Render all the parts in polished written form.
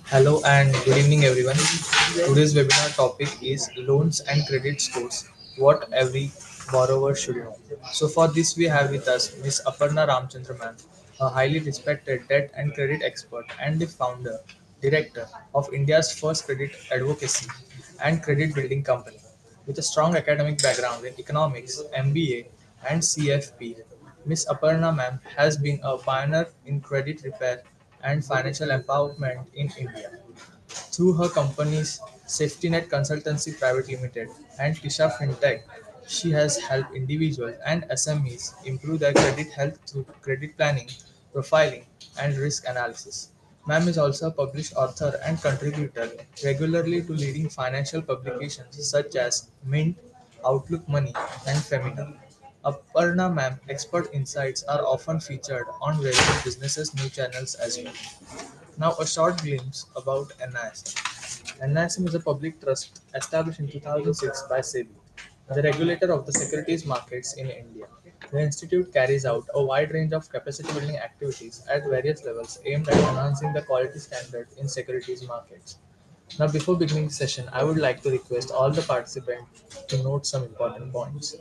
Hello and good evening, everyone. Today's webinar topic is loans and credit scores. What every borrower should know. So, for this, we have with us Ms. Aparna Ramchandra ma'am, a highly respected debt and credit expert and the founder, director of India's first credit advocacy and credit building company. With a strong academic background in economics, MBA, and CFP, Ms. Aparna ma'am has been a pioneer in credit repair and financial empowerment in India. Through her companies SafetyNet Consultancy Private Limited and Tisha FinTech, she has helped individuals and SMEs improve their credit health through credit planning, profiling, and risk analysis. Ma'am is also a published author and contributor regularly to leading financial publications such as Mint, Outlook Money, and Femina. Aparna ma'am expert insights are often featured on various businesses news channels as well. Now, a short glimpse about NISM. NISM is a public trust established in 2006 by SEBI, the regulator of the securities markets in India. The institute carries out a wide range of capacity building activities at various levels aimed at enhancing the quality standard in securities markets. Now, before beginning the session, I would like to request all the participants to note some important points.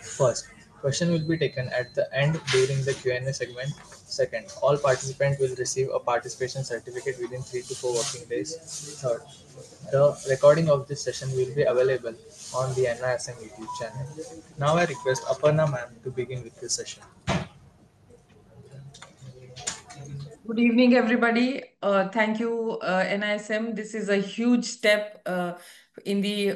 First, question will be taken at the end during the Q&A segment. Second, all participants will receive a participation certificate within 3 to 4 working days. Third, the recording of this session will be available on the NISM YouTube channel. Now I request Aparna ma'am to begin with this session. Good evening, everybody. Thank you, NISM. This is a huge step in the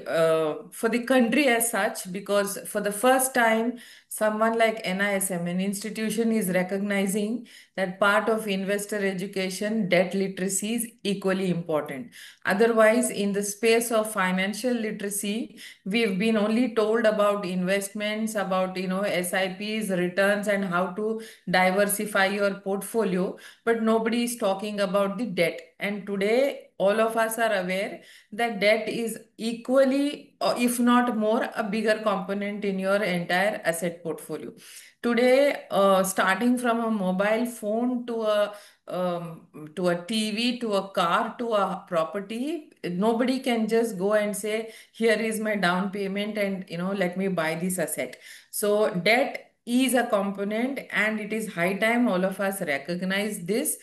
for the country as such, because for the first time, someone like NISM, an institution, is recognizing that part of investor education, debt literacy, is equally important. Otherwise, in the space of financial literacy, we've been only told about investments, about SIPs, returns, and how to diversify your portfolio, but nobody is talking about the debt. And today, all of us are aware that debt is equally, or if not more, a bigger component in your entire asset portfolio. Today, starting from a mobile phone to a TV, to a car, to a property, nobody can just go and say, "Here is my down payment, and let me buy this asset." So debt is a component, and it is high time all of us recognize this.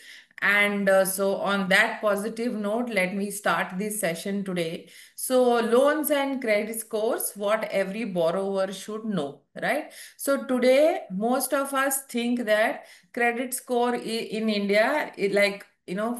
And so on that positive note, let me start this session today. So loans and credit scores, what every borrower should know, right? So today most of us think that credit score in India, like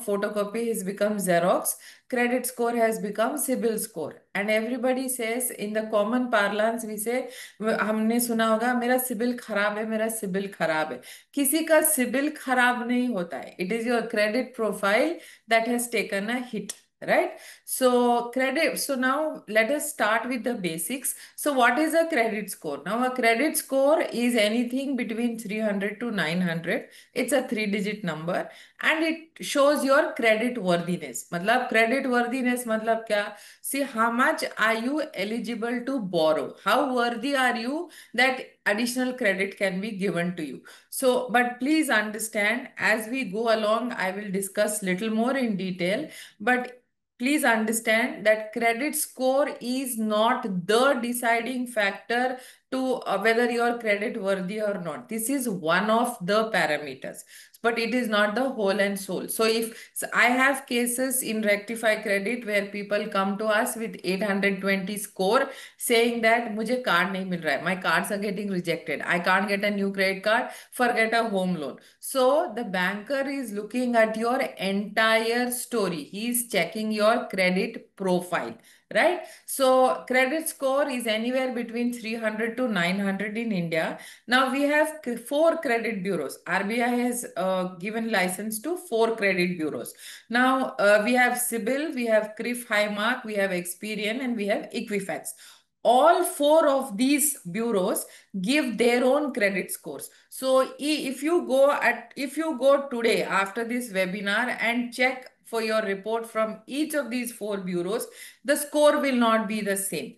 photocopy has become Xerox. Credit score has become CIBIL score, and everybody says, in the common parlance we say, हमने सुना होगा, मेरा CIBIL खराब है, मेरा CIBIL खराब है. किसी का सिबिल खराब नहीं होता है. It is your credit profile that has taken a hit, right? So credit. So now let us start with the basics. So what is a credit score? Now a credit score is anything between 300 to 900. It's a three-digit number, and it shows your credit worthiness. मतलब credit worthiness मतलब क्या? See, how much are you eligible to borrow? How worthy are you that additional credit can be given to you? So, but please understand, as we go along, I will discuss little more in detail. But please understand that credit score is not the deciding factor to whether you are credit worthy or not. This is one of the parameters, but it is not the whole and soul. So if so I have cases in Rectify Credit where people come to us with 820 score saying that मुझे card नहीं मिल रहा है, my cards are getting rejected, I can't get a new credit card, forget a home loan. So the banker is looking at your entire story. He is checking your credit profile, right? So credit score is anywhere between 300 to 900 in India. Now we have four credit bureaus. RBI has given license to four credit bureaus. Now we have CIBIL, we have CRIF Highmark, we have Experian, and we have Equifax. All four of these bureaus give their own credit scores. So if you go today after this webinar and check for your report from each of these four bureaus, the score will not be the same,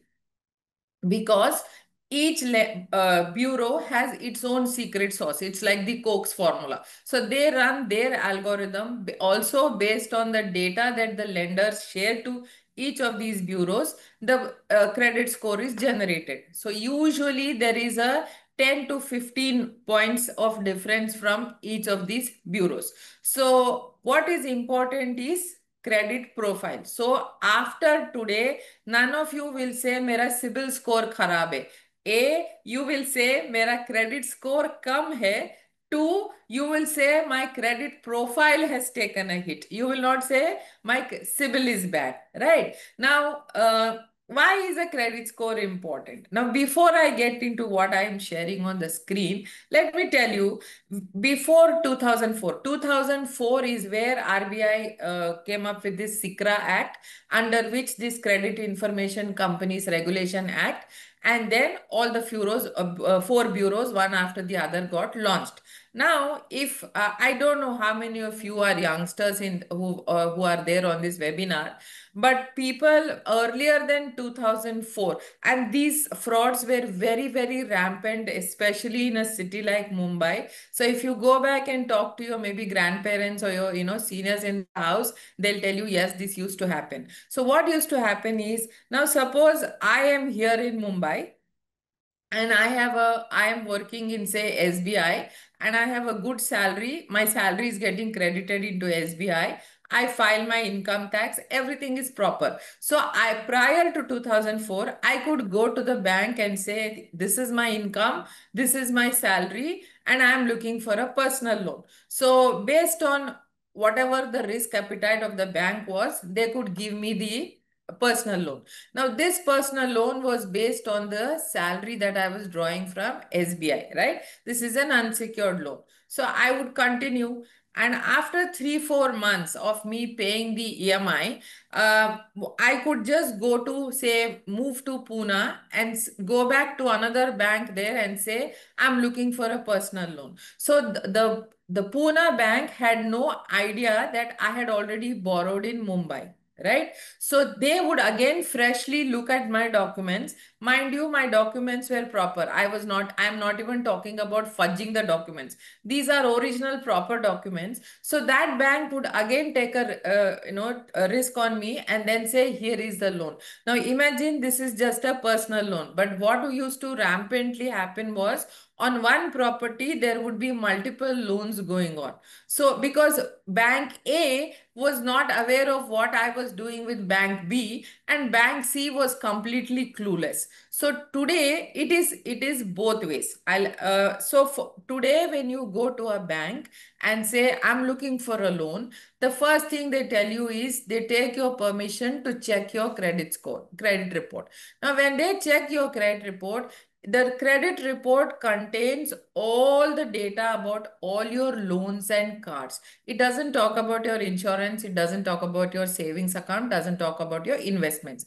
because each bureau has its own secret sauce. It's like the Coke's formula. So they run their algorithm also based on the data that the lenders share to each of these bureaus. The credit score is generated. So usually there is a 10 to 15 points of difference from each of these bureaus. So what is important is credit profile. So after today, none of you will say मेरा CIBIL score खराब है. You will say मेरा credit score कम है. Two, you will say my credit profile has taken a hit. You will not say my CIBIL is bad, right? Now, why is a credit score important? Now, before I get into what I am sharing on the screen, let me tell you, before 2004 is where RBI came up with this SICRA Act, under which this Credit Information Companies Regulation Act, and then all the bureaus, four bureaus, one after the other, got launched. Now, if I don't know how many of you are youngsters who are there on this webinar, but people earlier than 2004, and these frauds were very, very rampant, especially in a city like Mumbai. So if you go back and talk to your maybe grandparents or your seniors in the house, they'll tell you, yes, this used to happen. So what used to happen is, now suppose I am here in Mumbai and I am working in say SBI, and I have a good salary. My salary is getting credited into SBI. I file my income tax, everything is proper. So I, prior to 2004, I could go to the bank and say, this is my income, this is my salary, and I am looking for a personal loan. So based on whatever the risk appetite of the bank was, they could give me the personal loan. Now, this personal loan was based on the salary that I was drawing from SBI, right? This is an unsecured loan. So I would continue. And after 3, 4 months of me paying the EMI, uh, I could just go to, say, move to Pune and go back to another bank there and say, I'm looking for a personal loan. So the Pune bank had no idea that I had already borrowed in Mumbai, right? So they would again freshly look at my documents. Mind you, my documents were proper. I'm not even talking about fudging the documents. These are original proper documents. So that bank would again take a risk on me and then say, here is the loan. Now imagine this is just a personal loan. But what used to rampantly happen was, on one property, there would be multiple loans going on. So because bank A was not aware of what I was doing with bank B, and bank C was completely clueless. So today it is both ways. Today when you go to a bank and say I'm looking for a loan, the first thing they tell you is they take your permission to check your credit score, credit report. Now when they check your credit report, the credit report contains all the data about all your loans and cards. It doesn't talk about your insurance, it doesn't talk about your savings account, doesn't talk about your investments.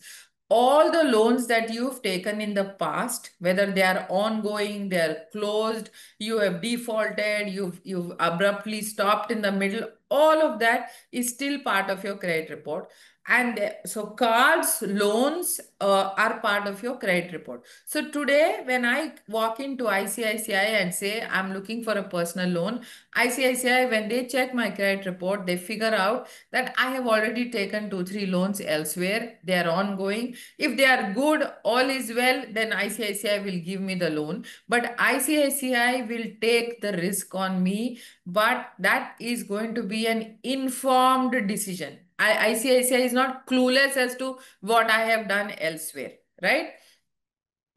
All the loans that you've taken in the past, whether they are ongoing, they are closed, you have defaulted, you've abruptly stopped in the middle, all of that is still part of your credit report. And so cards, loans are part of your credit report. So today, when I walk into ICICI and say I'm looking for a personal loan, ICICI, when they check my credit report, they figure out that I have already taken 2, 3 loans elsewhere. They are ongoing. If they are good, all is well, then ICICI will give me the loan. But ICICI will take the risk on me, but that is going to be an informed decision. ICICI is not clueless as to what I have done elsewhere, right?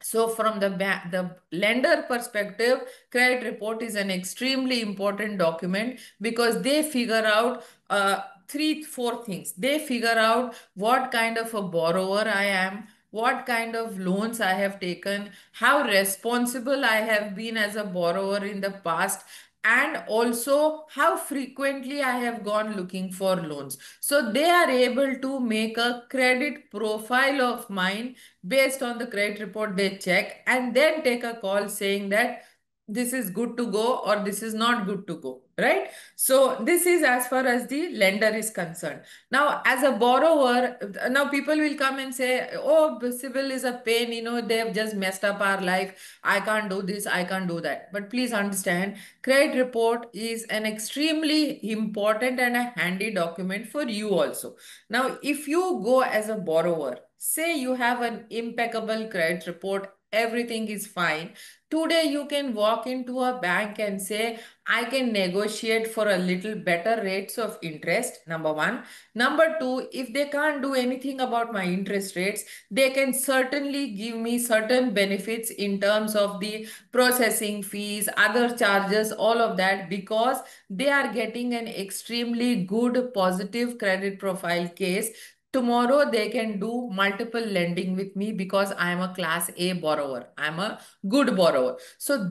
So from the lender perspective, credit report is an extremely important document because they figure out 3, 4 things. They figure out what kind of a borrower I am, what kind of loans I have taken, how responsible I have been as a borrower in the past, and also how frequently I have gone looking for loans. So they are able to make a credit profile of mine based on the credit report they check, and then take a call saying that this is good to go or this is not good to go. right? So this is as far as the lender is concerned. Now, as a borrower, now people will come and say, oh, civil is a pain, they've just messed up our life. I can't do this, I can't do that. But please understand, credit report is an extremely important and a handy document for you also. Now, if you go as a borrower, say you have an impeccable credit report, everything is fine. Today, you can walk into a bank and say, I can negotiate for a little better rates of interest, number one. Number two, if they can't do anything about my interest rates, they can certainly give me certain benefits in terms of the processing fees, other charges, all of that, because they are getting an extremely good positive credit profile case. Tomorrow they can do multiple lending with me because I am a class A borrower. I'm a good borrower. So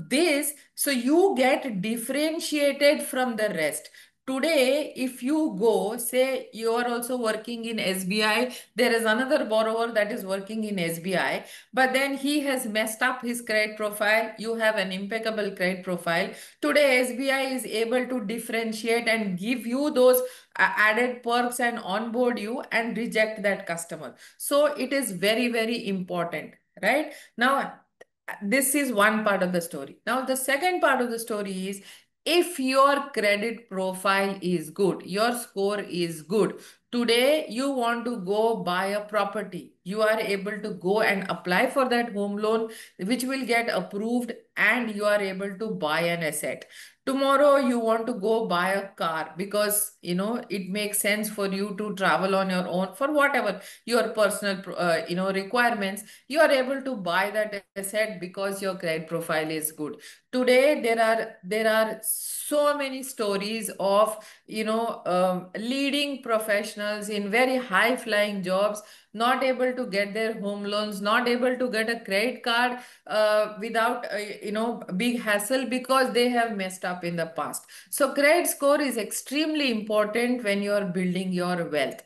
you get differentiated from the rest. Today, if you go, say you are also working in SBI, there is another borrower that is working in SBI, but then he has messed up his credit profile. You have an impeccable credit profile. Today, SBI is able to differentiate and give you those added perks and onboard you and reject that customer. So it is very, very important, right? Now, this is one part of the story. Now, the second part of the story is, if your credit profile is good, your score is good, today you want to go buy a property, you are able to go and apply for that home loan, which will get approved, and you are able to buy an asset. Tomorrow you want to go buy a car because it makes sense for you to travel on your own for whatever your personal requirements. You are able to buy that asset because your credit profile is good. Today there are so many stories of leading professionals in very high flying jobs not able to get their home loans, not able to get a credit card without big hassle because they have messed up in the past. So credit score is extremely important when you are building your wealth.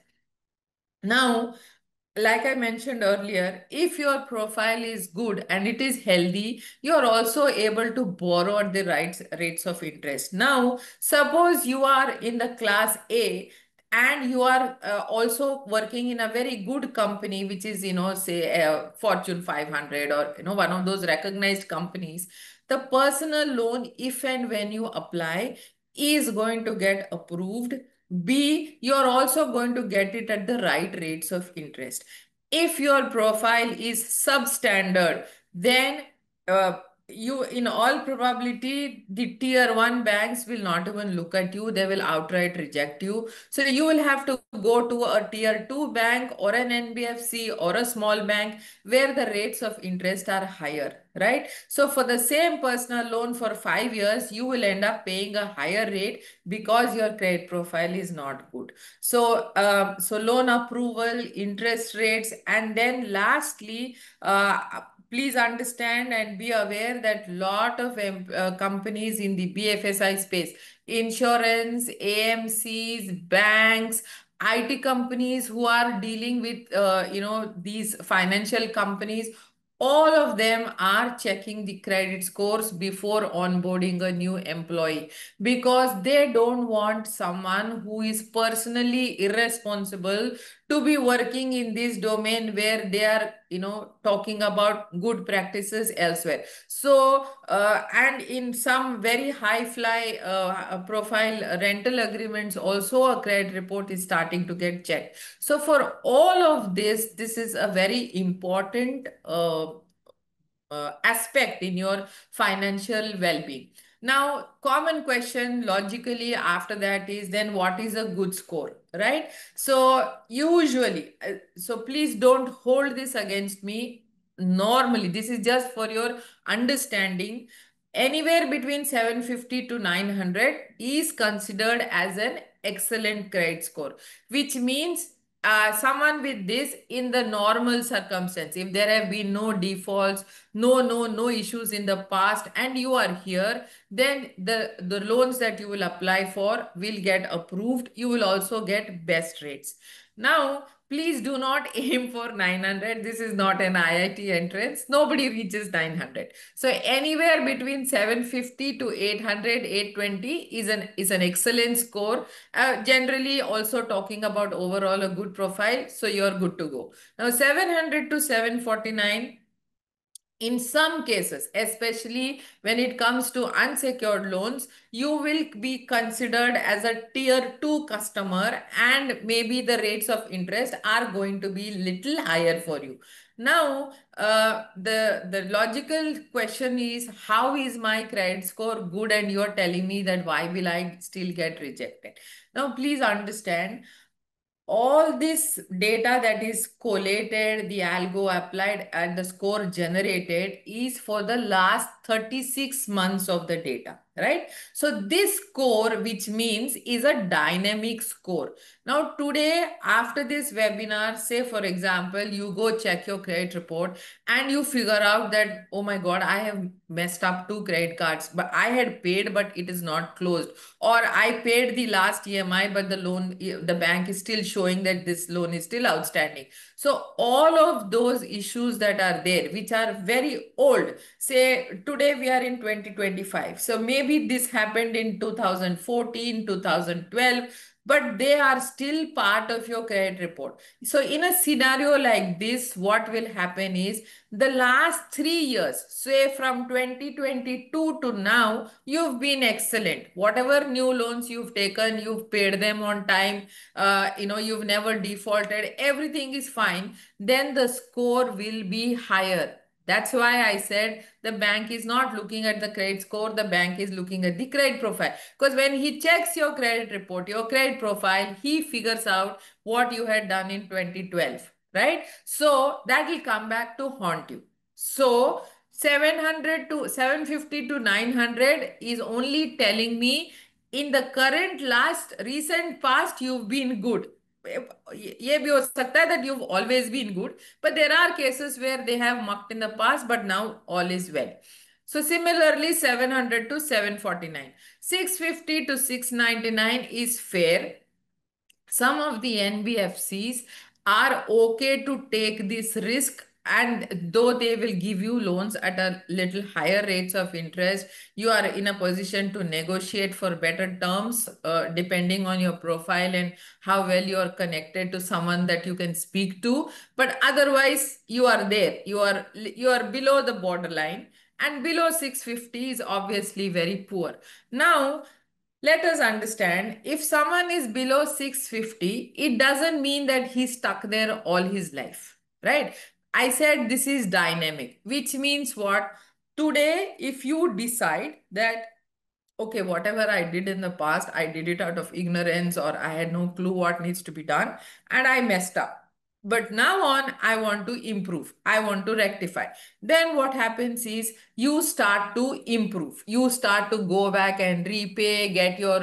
Now, like I mentioned earlier, if your profile is good and it is healthy, you are also able to borrow at the right rates of interest. Now, suppose you are in the class A and you are also working in a very good company, which is, say, Fortune 500 or, one of those recognized companies. The personal loan, if and when you apply, is going to get approved. B, you're also going to get it at the right rates of interest. If your profile is substandard, then you, in all probability, the tier one banks will not even look at you. They will outright reject you. So you will have to go to a tier two bank or an NBFC or a small bank where the rates of interest are higher, right? So for the same personal loan for 5 years, you will end up paying a higher rate because your credit profile is not good. So loan approval, interest rates, and then lastly, please understand and be aware that lot of companies in the BFSI space, insurance, AMCs, banks, IT companies who are dealing with these financial companies, all of them are checking the credit scores before onboarding a new employee because they don't want someone who is personally irresponsible to be working in this domain where they are talking about good practices elsewhere. So and in some very high fly profile rental agreements also a credit report is starting to get checked. So for all of this is a very important aspect in your financial well-being. Now, common question logically after that is, then what is a good score, right? So usually, so please don't hold this against me. Normally, this is just for your understanding. Anywhere between 750 to 900 is considered as an excellent credit score, which means someone with this in the normal circumstance, if there have been no defaults, no issues in the past, and you are here, then the loans that you will apply for will get approved. You will also get best rates. Now, please do not aim for 900. This is not an IIT entrance. Nobody reaches 900. So anywhere between 750 to 800, 820 is an excellent score. Generally also talking about overall a good profile. So you're good to go. Now 700 to 749, in some cases, especially when it comes to unsecured loans, you will be considered as a tier 2 customer, and maybe the rates of interest are going to be little higher for you. Now, the logical question is, how is my credit score good and you're telling me that why will I still get rejected? Now, please understand, all this data that is collated, the algo applied, and the score generated is for the last 36 months of the data, right? So this score, which means is a dynamic score. Now, today, after this webinar, say for example, you go check your credit report and you figure out that, oh my God, I have messed up two credit cards, but I had paid, but it is not closed, or I paid the last EMI, but the bank is still showing that this loan is still outstanding. So all of those issues that are there, which are very old, say today we are in 2025. So maybe this happened in 2014, 2012, but they are still part of your credit report. So in a scenario like this, what will happen is, the last 3 years, say from 2022 to now, you've been excellent. Whatever new loans you've taken, you've paid them on time, you've never defaulted, everything is fine, then the score will be higher. That's why I said the bank is not looking at the credit score, the bank is looking at the credit profile. Because when he checks your credit report, your credit profile, he figures out what you had done in 2012, right? So that will come back to haunt you. So 700 to 750 to 900 is only telling me in the current last recent past you've been good. ये भी हो सकता है that you've always been good, but there are cases where they have mucked in the past, but now all is well. So similarly, 700 to 749, 650 to 699 is fair. Some of the NBFCs are okay to take this risk, and though they will give you loans at a little higher rates of interest, you are in a position to negotiate for better terms, depending on your profile and how well you are connected to someone that you can speak to. But otherwise, you are there, you are below the borderline, and below 650 is obviously very poor. Now, let us understand, if someone is below 650, it doesn't mean that he's stuck there all his life, right? I said this is dynamic, which means what? Today, if you decide that, okay, whatever I did in the past, I did it out of ignorance, or I had no clue what needs to be done, and I messed up. But now on, I want to improve. I want to rectify. Then what happens is, you start to improve. You start to go back and repay, get your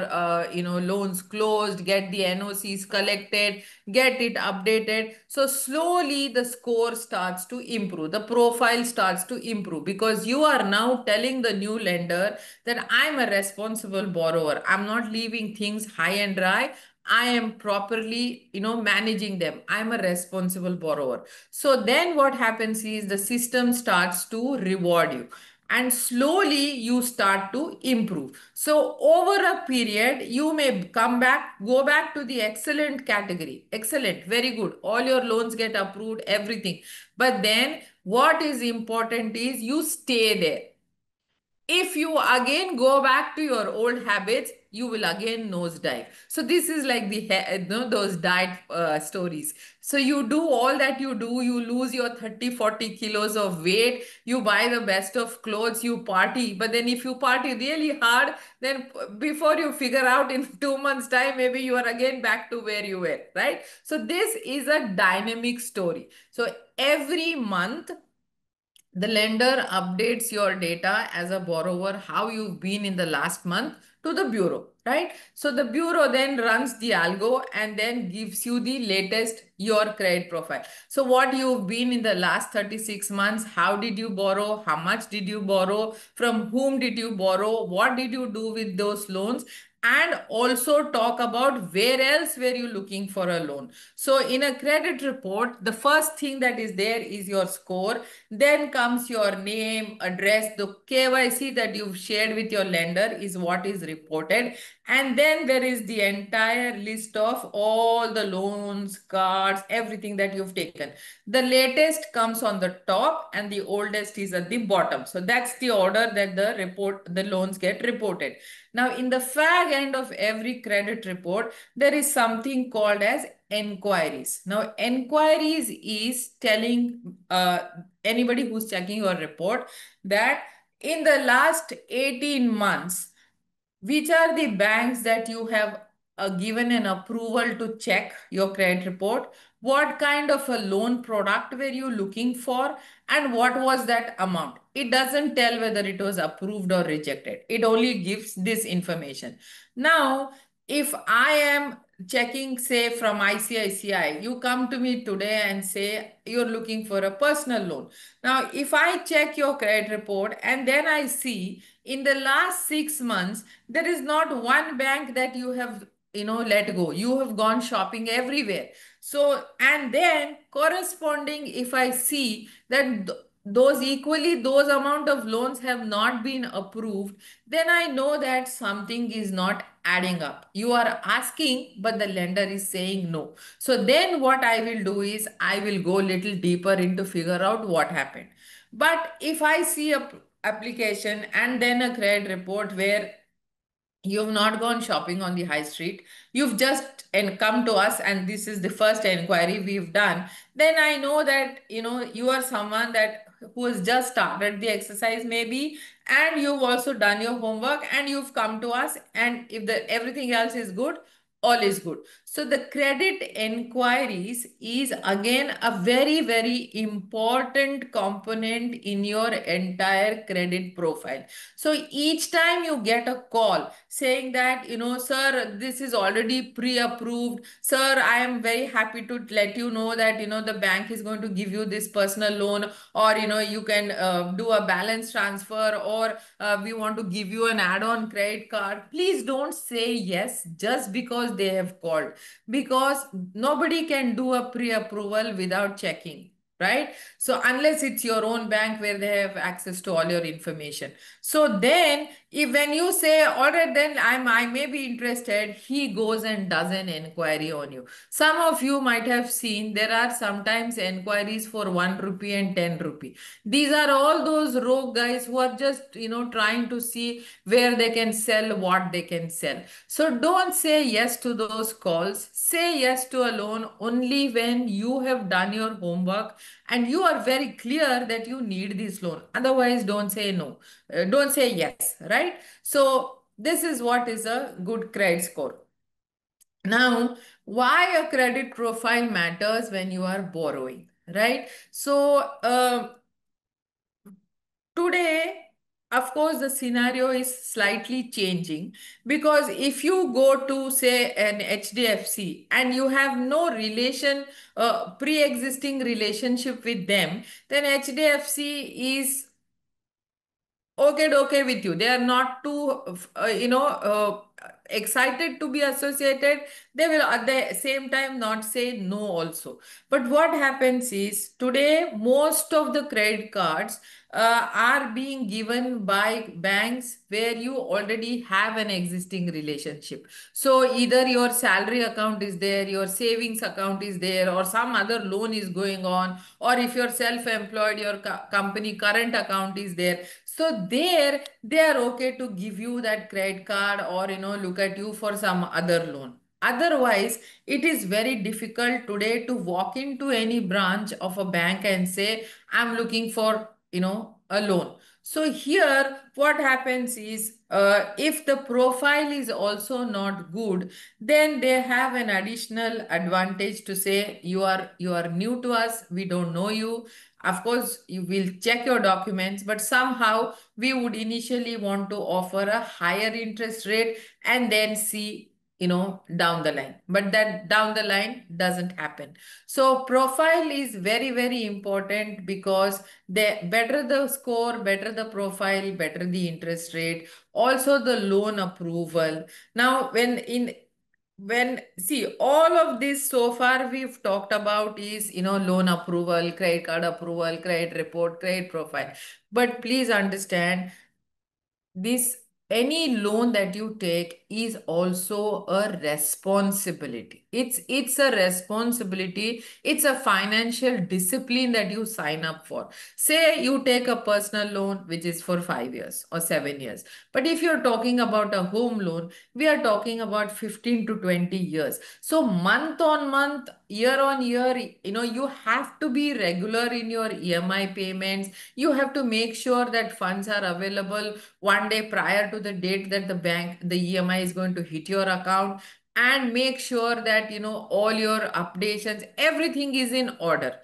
loans closed, get the NOCs collected, get it updated. So slowly the score starts to improve. The profile starts to improve, because you are now telling the new lender that I'm a responsible borrower. I'm not leaving things high and dry. I am properly, managing them. I'm a responsible borrower. So then what happens is, the system starts to reward you, and slowly you start to improve. So over a period, you may go back to the excellent category. Excellent, very good. All your loans get approved, everything. But then what is important is you stay there. If you again go back to your old habits, you will again nosedive. So this is like those diet stories. So you do all that you do, you lose your 30-40 kilos of weight, you buy the best of clothes, you party. But then if you party really hard, then before you figure out, in 2 months time, maybe you are again back to where you were, right? So this is a dynamic story. So every month, the lender updates your data as a borrower, how you've been in the last month, to the bureau, right? So the bureau then runs the algo and then gives you the latest your credit profile. So what you've been in the last 36 months, how did you borrow, how much did you borrow, from whom did you borrow, what did you do with those loans, and also talk about where else were you looking for a loan. So in a credit report, the first thing that is there is your score. Then comes your name, address, the KYC that you've shared with your lender is what is reported. And then there is the entire list of all the loans, cards, everything that you've taken. The latest comes on the top and the oldest is at the bottom. So that's the order that the loans get reported. Now, in the fag end of every credit report, there is something called as enquiries. Now, enquiries is telling anybody who's checking your report that in the last 18 months, which are the banks that you have given an approval to check your credit report? What kind of a loan product were you looking for? And what was that amount? It doesn't tell whether it was approved or rejected. It only gives this information. Now, if I am checking, say, from ICICI, you come to me today and say you're looking for a personal loan. Now, if I check your credit report and then I see in the last 6 months, there is not one bank that you have let go. You have gone shopping everywhere. So, and then corresponding, if I see that those amount of loans have not been approved, then I know that something is not adding up. You are asking, but the lender is saying no. So then what I will do is I will go little deeper into figure out what happened. But if I see a application and then a credit report where you've not gone shopping on the high street, you've just and come to us and this is the first inquiry we've done, then I know that you are someone that who has just started the exercise maybe, and you've also done your homework and you've come to us, and if the everything else is good, all is good. So the credit inquiries is again a very, very important component in your entire credit profile. So each time you get a call saying that, sir, this is already pre-approved. Sir, I am very happy to let you know that, the bank is going to give you this personal loan, or, you can do a balance transfer, or we want to give you an add-on credit card. Please don't say yes just because they have called, because nobody can do a pre-approval without checking. Right? So, unless it's your own bank where they have access to all your information. So then, if when you say, all right, then I may be interested, he goes and does an inquiry on you. Some of you might have seen there are sometimes inquiries for 1 rupee and 10 rupee. These are all those rogue guys who are just trying to see where they can sell, what they can sell. So don't say yes to those calls. Say yes to a loan only when you have done your homework and you are very clear that you need this loan. Otherwise, don't say no. Don't say yes, right? So this is what is a good credit score. Now, why a credit profile matters when you are borrowing, right? So today, of course, the scenario is slightly changing, because if you go to, say, an HDFC and you have no pre-existing relationship with them, then HDFC is okay with you. They are not too excited to be associated. They will at the same time not say no also. But what happens is today most of the credit cards are being given by banks where you already have an existing relationship. So either your salary account is there, your savings account is there, or some other loan is going on, or if you're self-employed, your company current account is there. So there they are okay to give you that credit card, or look at you for some other loan. Otherwise, it is very difficult today to walk into any branch of a bank and say, I'm looking for, a loan. So here, what happens is, if the profile is also not good, then they have an additional advantage to say, you are new to us, we don't know you. Of course, you will check your documents, but somehow we would initially want to offer a higher interest rate and then see down the line, but that down the line doesn't happen. So profile is very, very important, because the better the score, better the profile, better the interest rate, also the loan approval. Now when see, all of this so far we've talked about is loan approval, credit card approval, credit report, credit profile. But please understand, this any loan that you take is also a responsibility. It's a responsibility. It's a financial discipline that you sign up for. Say you take a personal loan which is for 5 years or 7 years, but if you're talking about a home loan, we are talking about 15 to 20 years. So month on month, year on year, you have to be regular in your EMI payments. You have to make sure that funds are available 1 day prior to the date that the EMI is going to hit your account, and make sure that all your updations, everything is in order.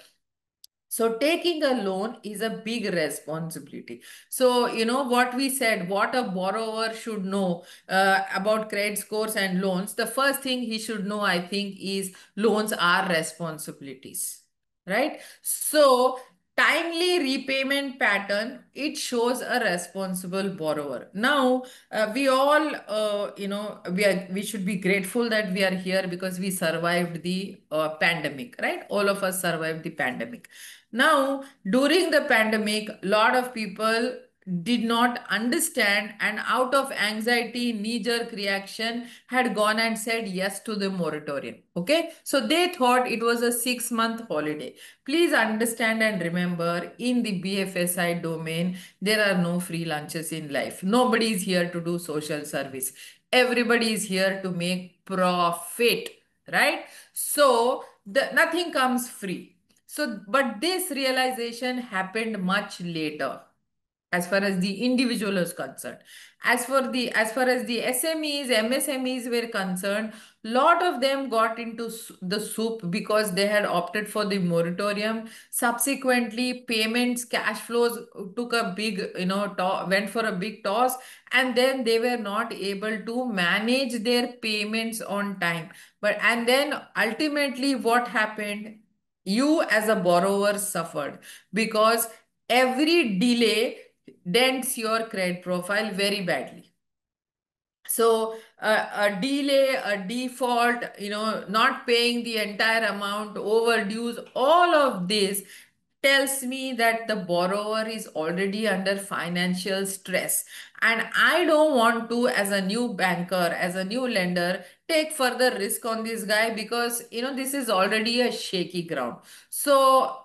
So taking a loan is a big responsibility. So what we said, what a borrower should know about credit scores and loans. The first thing he should know, I think, is loans are responsibilities, right? So timely repayment pattern, it shows a responsible borrower. Now we all we should be grateful that we are here, because we survived the pandemic, right? All of us survived the pandemic. Now, during the pandemic, a lot of people did not understand, and out of anxiety, knee-jerk reaction, had gone and said yes to the moratorium. Okay, so they thought it was a 6-month holiday. Please understand and remember, in the BFSI domain, there are no free lunches in life. Nobody is here to do social service. Everybody is here to make profit, right? So nothing comes free. So, but this realization happened much later, as far as the individual is concerned. As far as the SMEs, MSMEs were concerned, lot of them got into the soup because they had opted for the moratorium. Subsequently, payments, cash flows took a big, went for a big toss, and then they were not able to manage their payments on time. And then ultimately, what happened? You as a borrower suffered, because every delay dents your credit profile very badly. So a delay, a default, not paying the entire amount, overdues, all of this tells me that the borrower is already under financial stress. And I don't want to, as a new banker, as a new lender, take further risk on this guy, because this is already a shaky ground. So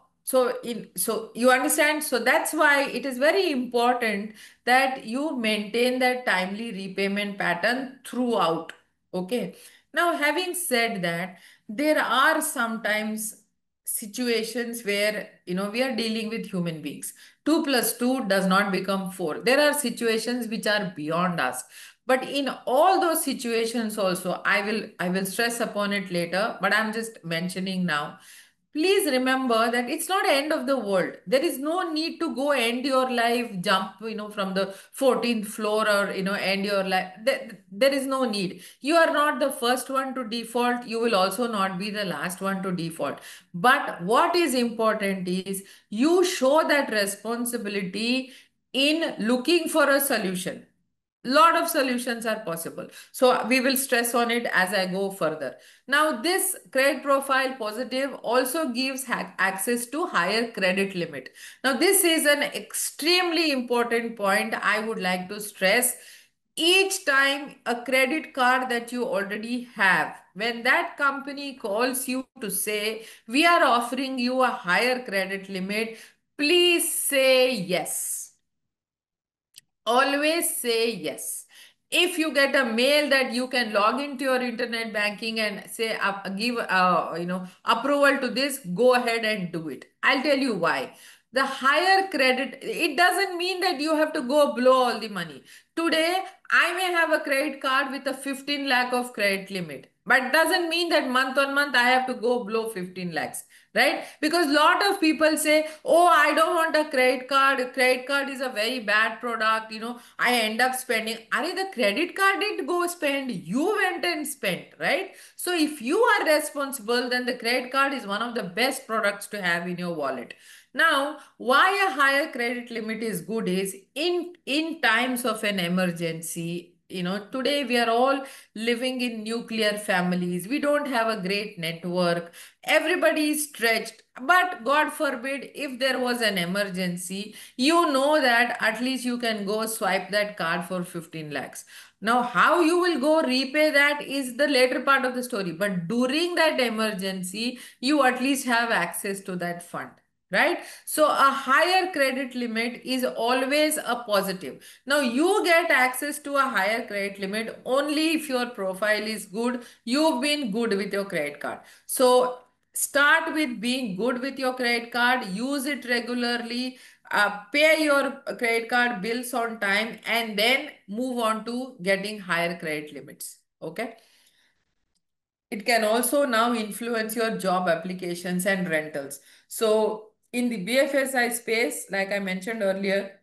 you understand, so that's why it is very important that you maintain that timely repayment pattern throughout. Okay, now having said that, there are sometimes situations where we are dealing with human beings. 2 plus 2 does not become 4. There are situations which are beyond us, but in all those situations also, I will stress upon it later, but I'm just mentioning now. Please remember that it's not end of the world. There is no need to go end your life, jump, from the 14th floor, or, end your life. There is no need. You are not the first one to default. You will also not be the last one to default. But what is important is you show that responsibility in looking for a solution. Lot of solutions are possible, so we will stress on it as I go further. Now this credit profile positive also gives access to higher credit limit. Now this is an extremely important point I would like to stress. Each time a credit card that you already have, when that company calls you to say we are offering you a higher credit limit, please say yes. Always say yes. If you get a mail that you can log into your internet banking and say give approval to this, go ahead and do it. I'll tell you why. the higher credit, it doesn't mean that you have to go blow all the money. Today, I may have a credit card with a 15 lakh of credit limit, but doesn't mean that month on month I have to go blow 15 lakhs, right? Because lot of people say, oh, I don't want a credit card. Credit card is a very bad product. I end up spending. Are the credit card didn't go spend? You went and spent, right? So if you are responsible, then the credit card is one of the best products to have in your wallet. Now, why a higher credit limit is good is in times of an emergency. Today we are all living in nuclear families. We don't have a great network. Everybody is stretched. But God forbid, if there was an emergency, you know that at least you can go swipe that card for 15 lakhs. Now, how you will go repay that is the later part of the story. But during that emergency, you at least have access to that fund, right? So a higher credit limit is always a positive. Now you get access to a higher credit limit only if your profile is good, you've been good with your credit card. So start with being good with your credit card, use it regularly, pay your credit card bills on time, and then move on to getting higher credit limits. Okay. It can also now influence your job applications and rentals. So in the BFSI space, like I mentioned earlier,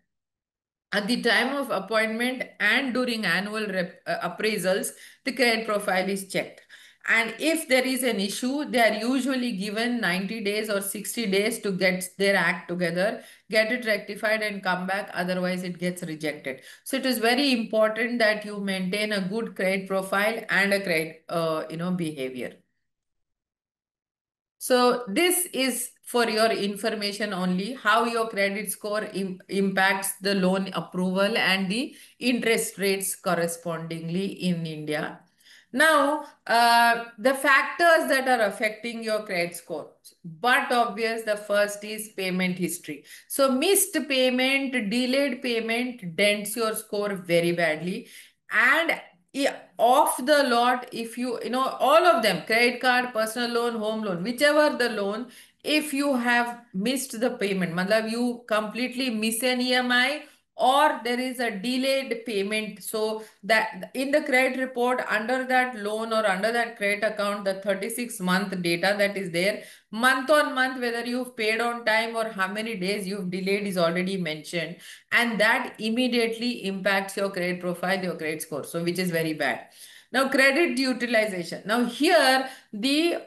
at the time of appointment and during annual appraisals, the credit profile is checked. And if there is an issue, they are usually given 90 days or 60 days to get their act together, get it rectified and come back. Otherwise, it gets rejected. So it is very important that you maintain a good credit profile and a credit, behavior. So this is for your information only, how your credit score impacts the loan approval and the interest rates correspondingly in India. Now, the factors that are affecting your credit score, but obvious, the first is payment history. So missed payment, delayed payment dents your score very badly. And yeah, off the lot, if all of them, credit card, personal loan, home loan, whichever the loan, if you have missed the payment, matlab you completely miss an EMI or there is a delayed payment, so that in the credit report under that loan or under that credit account, the 36-month data that is there, month on month, whether you've paid on time or how many days you've delayed is already mentioned, and that immediately impacts your credit profile, your credit score, so which is very bad. Now, credit utilization. Now, here the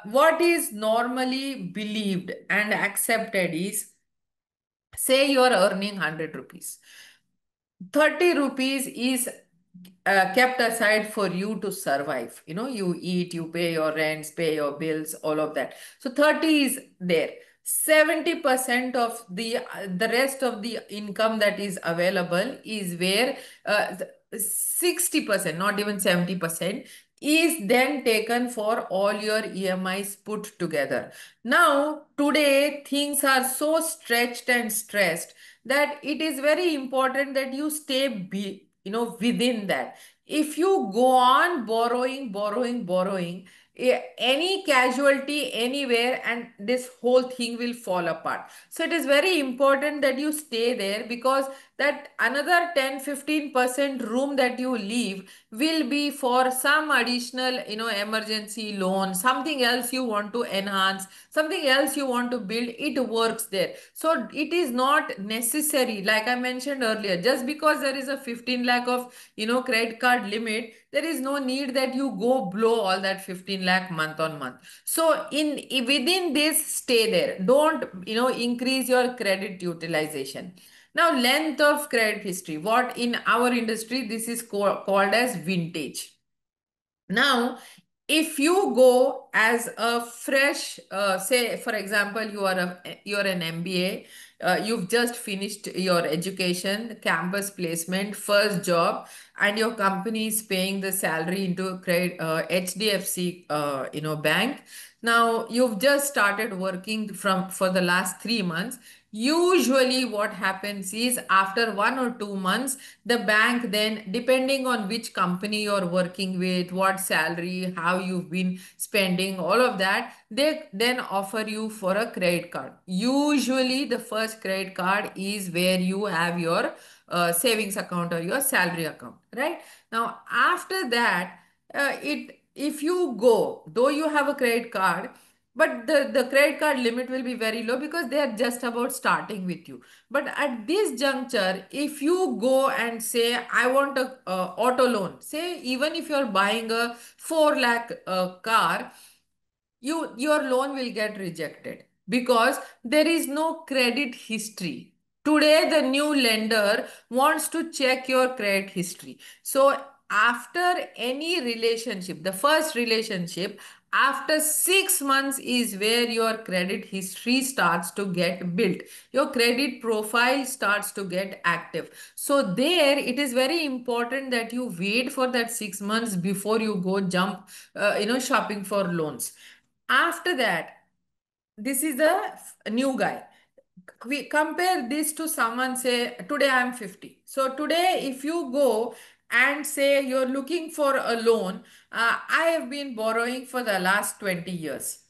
what is normally believed and accepted is, say you are earning 100 rupees, 30 rupees is kept aside for you to survive. You eat, you pay your rents, pay your bills, all of that. So 30 is there. 70% of the rest of the income that is available is where 60%, not even 70%, is then taken for all your EMIs put together. Now, today, things are so stretched and stressed that it is very important that you stay within that. If you go on borrowing, any casualty anywhere and this whole thing will fall apart. So it is very important that you stay there, because that another 10-15% room that you leave will be for some additional emergency loan, something else you want to enhance, something else you want to build. It works there. So it is not necessary, like I mentioned earlier, just because there is a 15 lakh of credit card limit, there is no need that you go blow all that 15 lakh month on month. So within this, stay there. Don't increase your credit utilization. Now, length of credit history, what in our industry this is called as vintage. Now, if you go as a fresh, say for example, you're an MBA, you've just finished your education, campus placement, first job, and your company is paying the salary into credit HDFC, bank. Now you've just started working for the last 3 months. Usually, what happens is after 1 or 2 months, the bank then, depending on which company you're working with, what salary, how you've been spending, all of that, they then offer you for a credit card. Usually, the first credit card is where you have your savings account or your salary account, right? Now, after that, it if you go, though you have a credit card, but the credit card limit will be very low because they are just about starting with you. But at this juncture, if you go and say, I want a auto loan, say even if you're buying a 4 lakh car, your loan will get rejected because there is no credit history. Today the new lender wants to check your credit history. So after any relationship, the first relationship, after 6 months is where your credit history starts to get built, your credit profile starts to get active. So there it is very important that you wait for that 6 months before you go jump shopping for loans. After that, this is the new guy. We compare this to someone, say today I'm 50. So today if you go and say you're looking for a loan, I have been borrowing for the last 20 years.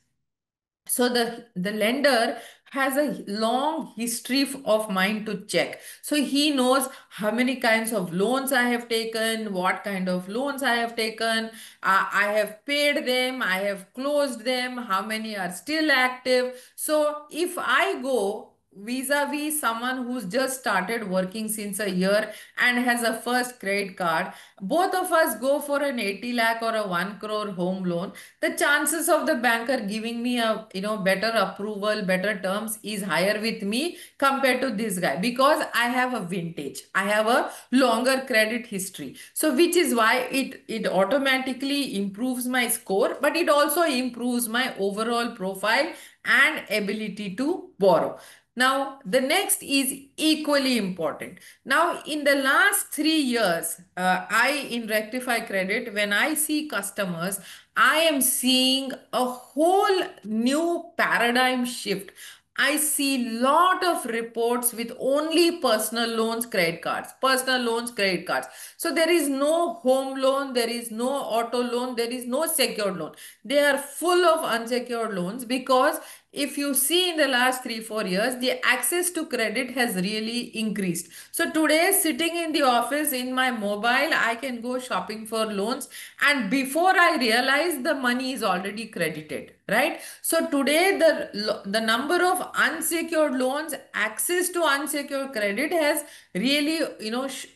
So the lender has a long history of mine to check. So he knows how many kinds of loans I have taken, what kind of loans I have taken, I have paid them, I have closed them, how many are still active. So if I go vis-a-vis someone who's just started working since a year and has a first credit card, both of us go for an 80 lakh or a 1 crore home loan, the chances of the banker giving me a better approval, better terms is higher with me compared to this guy, because I have a vintage, I have a longer credit history. So which is why it automatically improves my score, but it also improves my overall profile and ability to borrow. Now, the next is equally important. Now, in the last 3 years, in Rectify Credit, when I see customers, I am seeing a whole new paradigm shift. I see lot of reports with only personal loans, credit cards, personal loans, credit cards. So there is no home loan, there is no auto loan, there is no secured loan. They are full of unsecured loans because if you see in the last 3 4 years, the access to credit has really increased. So today, sitting in the office in my mobile, I can go shopping for loans, and before I realize, the money is already credited, right? So today, the number of unsecured loans, access to unsecured credit has really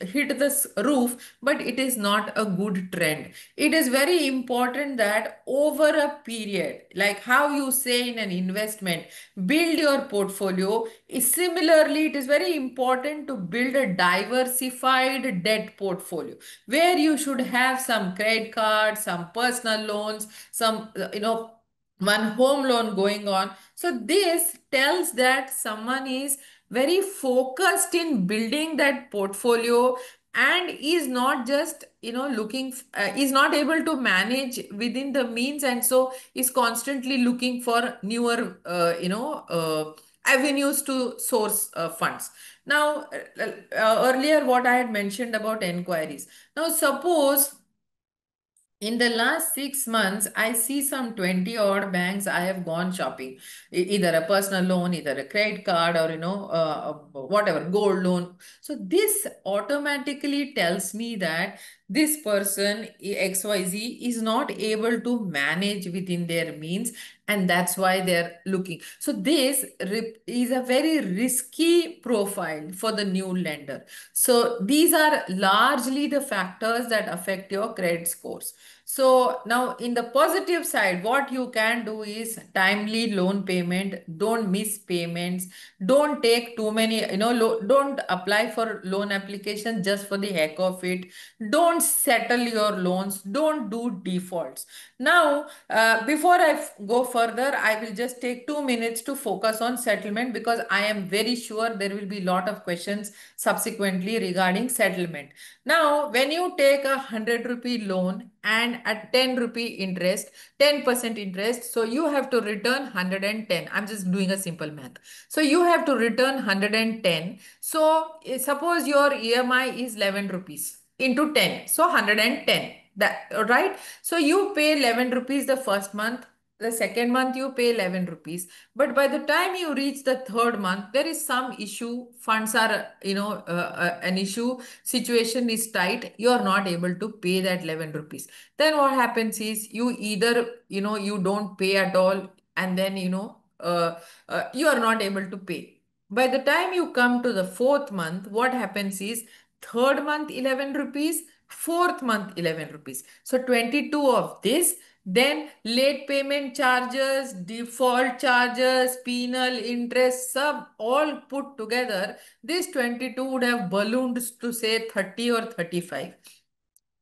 hit this roof, but it is not a good trend. It is very important that over a period, like how you say in an investment, build your portfolio. Similarly, it is very important to build a diversified debt portfolio where you should have some credit cards, some personal loans, some one home loan going on. So this tells that someone is very focused in building that portfolio and is not just is not able to manage within the means, and so is constantly looking for newer avenues to source funds. Now, earlier what I had mentioned about enquiries. Now suppose in the last 6 months, I see some 20 odd banks I have gone shopping. Either a personal loan, either a credit card, or whatever, gold loan. So this automatically tells me that this person XYZ is not able to manage within their means, and that's why they're looking. So this is a very risky profile for the new lender. So these are largely the factors that affect your credit scores. So now in the positive side, what you can do is timely loan payment, don't miss payments, don't take too many, don't apply for loan application just for the heck of it, don't settle your loans, don't do defaults. Now, before I go further, I will just take 2 minutes to focus on settlement because I am very sure there will be a lot of questions subsequently regarding settlement. Now, when you take a 100 rupee loan and at 10 rupee interest, 10% interest. So you have to return 110. I'm just doing a simple math. So you have to return 110. So suppose your EMI is 11 rupees into 10. So 110. That right? So you pay 11 rupees the first month. The second month you pay 11 rupees, but by the time you reach the third month there is some issue, funds are an issue, situation is tight, you are not able to pay that 11 rupees. Then what happens is you either you don't pay at all, and then you are not able to pay. By the time you come to the fourth month, what happens is third month 11 rupees, fourth month 11 rupees, so 22 of this. Then late payment charges, default charges, penal interest, sub all put together, this 22 would have ballooned to say 30 or 35.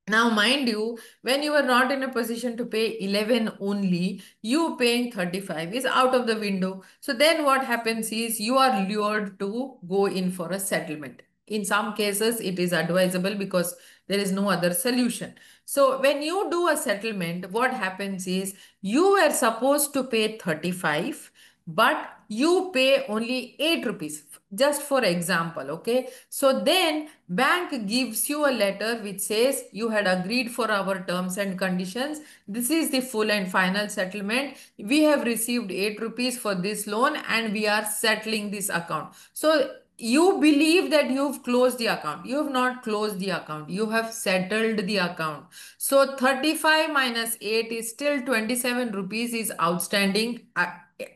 Now, mind you, when you are not in a position to pay 11 only, you paying 35 is out of the window. So then what happens is you are lured to go in for a settlement. In some cases, it is advisable because there is no other solution. So when you do a settlement, what happens is you were supposed to pay 35, but you pay only 8 rupees. Just for example, okay? So then bank gives you a letter which says you had agreed for our terms and conditions. This is the full and final settlement. We have received 8 rupees for this loan and we are settling this account. So you believe that you've closed the account. You have not closed the account. You have settled the account. So 35 minus 8 is still 27 rupees is outstanding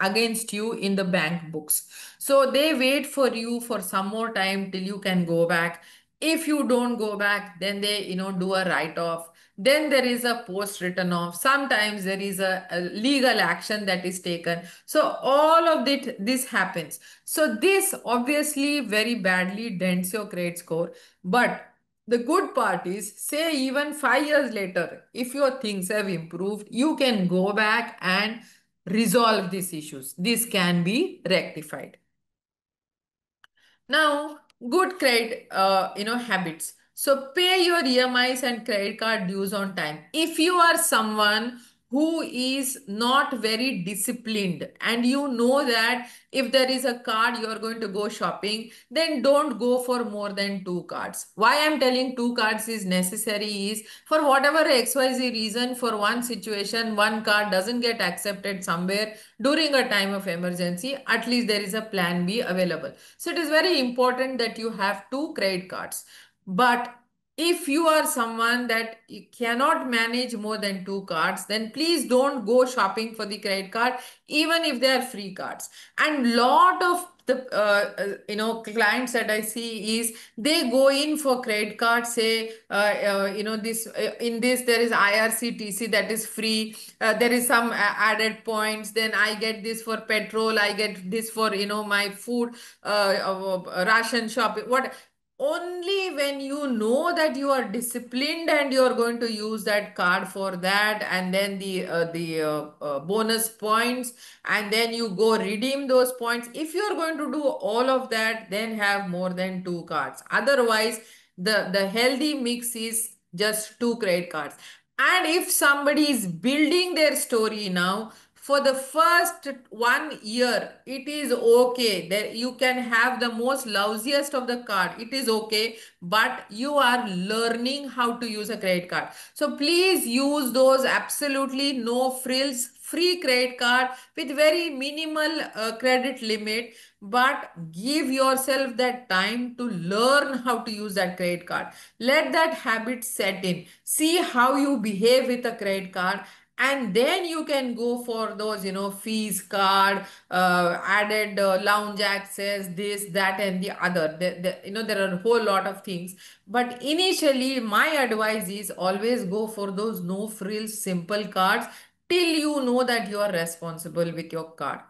against you in the bank books. So they wait for you for some more time till you can go back. If you don't go back, then they do a write off. Then there is a post written off. Sometimes there is a legal action that is taken. So all of this happens. So this obviously very badly dents your credit score. But the good part is, say even 5 years later, if your things have improved, you can go back and resolve these issues. This can be rectified. Now, good credit, habits. So pay your EMIs and credit card dues on time. If you are someone who is not very disciplined and you know that if there is a card you are going to go shopping, then don't go for more than two cards. Why I'm telling two cards is necessary is for whatever XYZ reason, for one situation, one card doesn't get accepted somewhere during a time of emergency, at least there is a plan B available. So it is very important that you have two credit cards. But if you are someone that you cannot manage more than two cards, then please don't go shopping for the credit card, even if they are free cards. And lot of the clients that I see is they go in for credit card, say this in this there is IRCTC that is free, there is some added points, then I get this for petrol, I get this for my food, ration shopping, what. Only when you know that you are disciplined and you are going to use that card for that, and then the bonus points, and then you go redeem those points. If you are going to do all of that, then have more than two cards. Otherwise, the healthy mix is just two credit cards. And if somebody is building their story now, for the first 1 year, it is okay. That you can have the most lousiest of the card. It is okay, but you are learning how to use a credit card. So please use those absolutely no frills free credit card with very minimal credit limit, but give yourself that time to learn how to use that credit card. Let that habit set in. See how you behave with a credit card, and then you can go for those fees card, added lounge access, this that and the other. There are a whole lot of things, but initially my advice is always go for those no frills simple cards till you know that you are responsible with your card.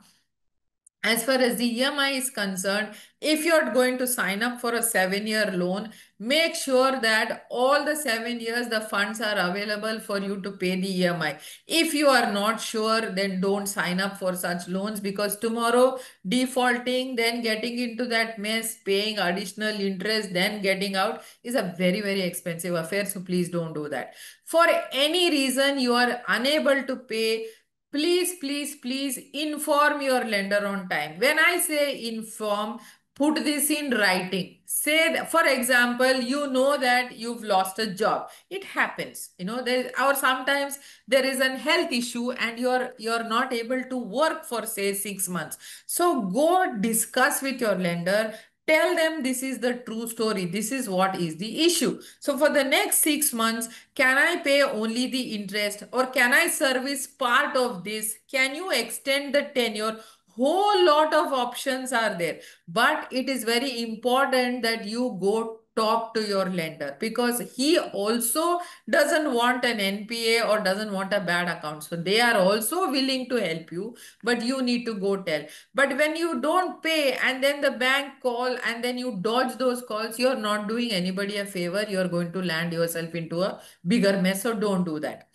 As far as the EMI is concerned, if you're going to sign up for a 7-year loan, make sure that all the 7 years the funds are available for you to pay the EMI. If you are not sure, then don't sign up for such loans, because tomorrow defaulting, then getting into that mess, paying additional interest, then getting out is a very, very expensive affair. So please don't do that. For any reason you are unable to pay, please, please, please inform your lender on time. When I say inform, put this in writing. Say, for example, you know that you've lost a job. It happens, there, or sometimes there is an health issue and you're not able to work for say 6 months. So go discuss with your lender. Tell them this is the true story. This is what is the issue. So for the next 6 months, can I pay only the interest, or can I service part of this? Can you extend the tenure? Whole lot of options are there. But it is very important that you go talk to your lender, because he also doesn't want an NPA or doesn't want a bad account. So they are also willing to help you, but you need to go tell. But when you don't pay and then the bank call and then you dodge those calls, you're not doing anybody a favor. You're going to land yourself into a bigger mess. So don't do that.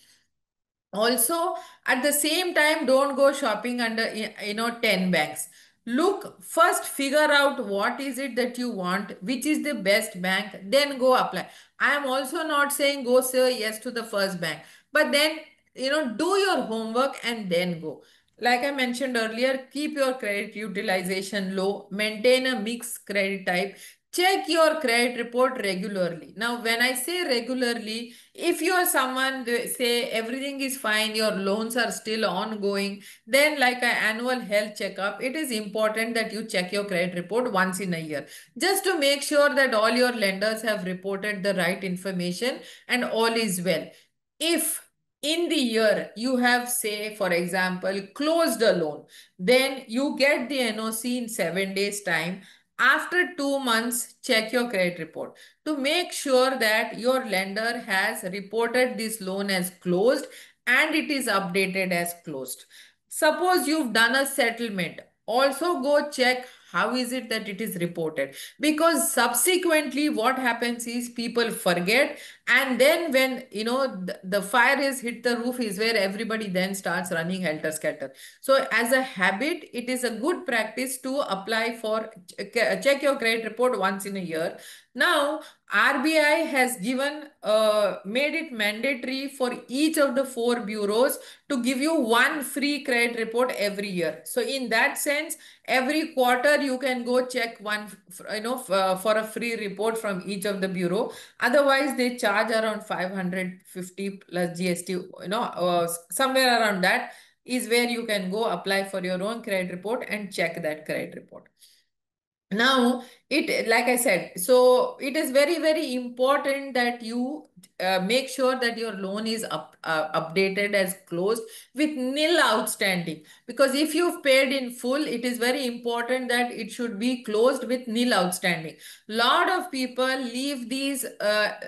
Also, at the same time, don't go shopping under 10 banks. Look first, figure out what is it that you want, which is the best bank, then go apply. I am also not saying go say yes to the first bank, but then do your homework and then go. Like I mentioned earlier, keep your credit utilization low, maintain a mixed credit type, check your credit report regularly. Now when I say regularly, if you are someone, say everything is fine, your loans are still ongoing, then like an annual health checkup, it is important that you check your credit report once in a year, just to make sure that all your lenders have reported the right information and all is well. If in the year you have, say for example, closed a loan, then you get the NOC in 7 days time. After 2 months, check your credit report to make sure that your lender has reported this loan as closed and it is updated as closed. Suppose you've done a settlement, also go check how is it that it is reported, because subsequently what happens is people forget, and then when the fire is hit the roof is where everybody then starts running helter skelter. So as a habit, it is a good practice to apply for check your credit report once in a year. Now, RBI has given made it mandatory for each of the four bureaus to give you one free credit report every year. So in that sense, every quarter you can go check one, for a free report from each of the bureau. Otherwise, they charge around 550 plus GST, somewhere around that is where you can go apply for your own credit report and check that credit report. Now, it, like I said, so it is very, very important that you make sure that your loan is updated as closed with nil outstanding, because if you've paid in full, it is very important that it should be closed with nil outstanding. Lot of people leave these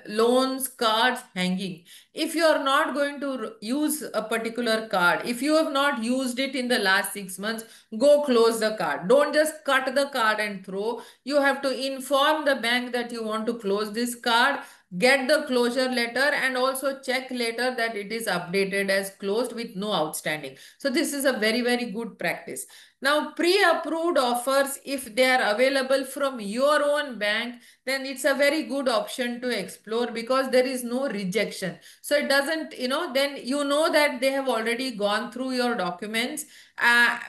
loans cards hanging. If you are not going to use a particular card, if you have not used it in the last 6 months, go close the card. Don't just cut the card and throw. You have to inform the bank that you want to close this card, get the closure letter, and also check later that it is updated as closed with no outstanding. So this is a very, very good practice. Now, pre-approved offers, if they are available from your own bank, then it's a very good option to explore, because there is no rejection. So it doesn't, then you know that they have already gone through your documents,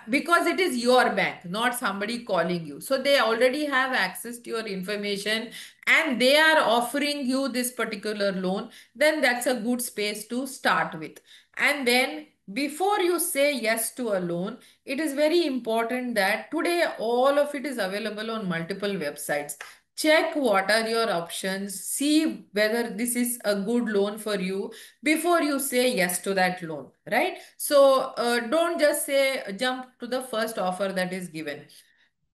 because it is your bank, not somebody calling you. So they already have access to your information and they are offering you this particular loan. Then that's a good space to start with. And then before you say yes to a loan, it is very important that today all of it is available on multiple websites. Check what are your options, see whether this is a good loan for you before you say yes to that loan, right? So don't just say jump to the first offer that is given.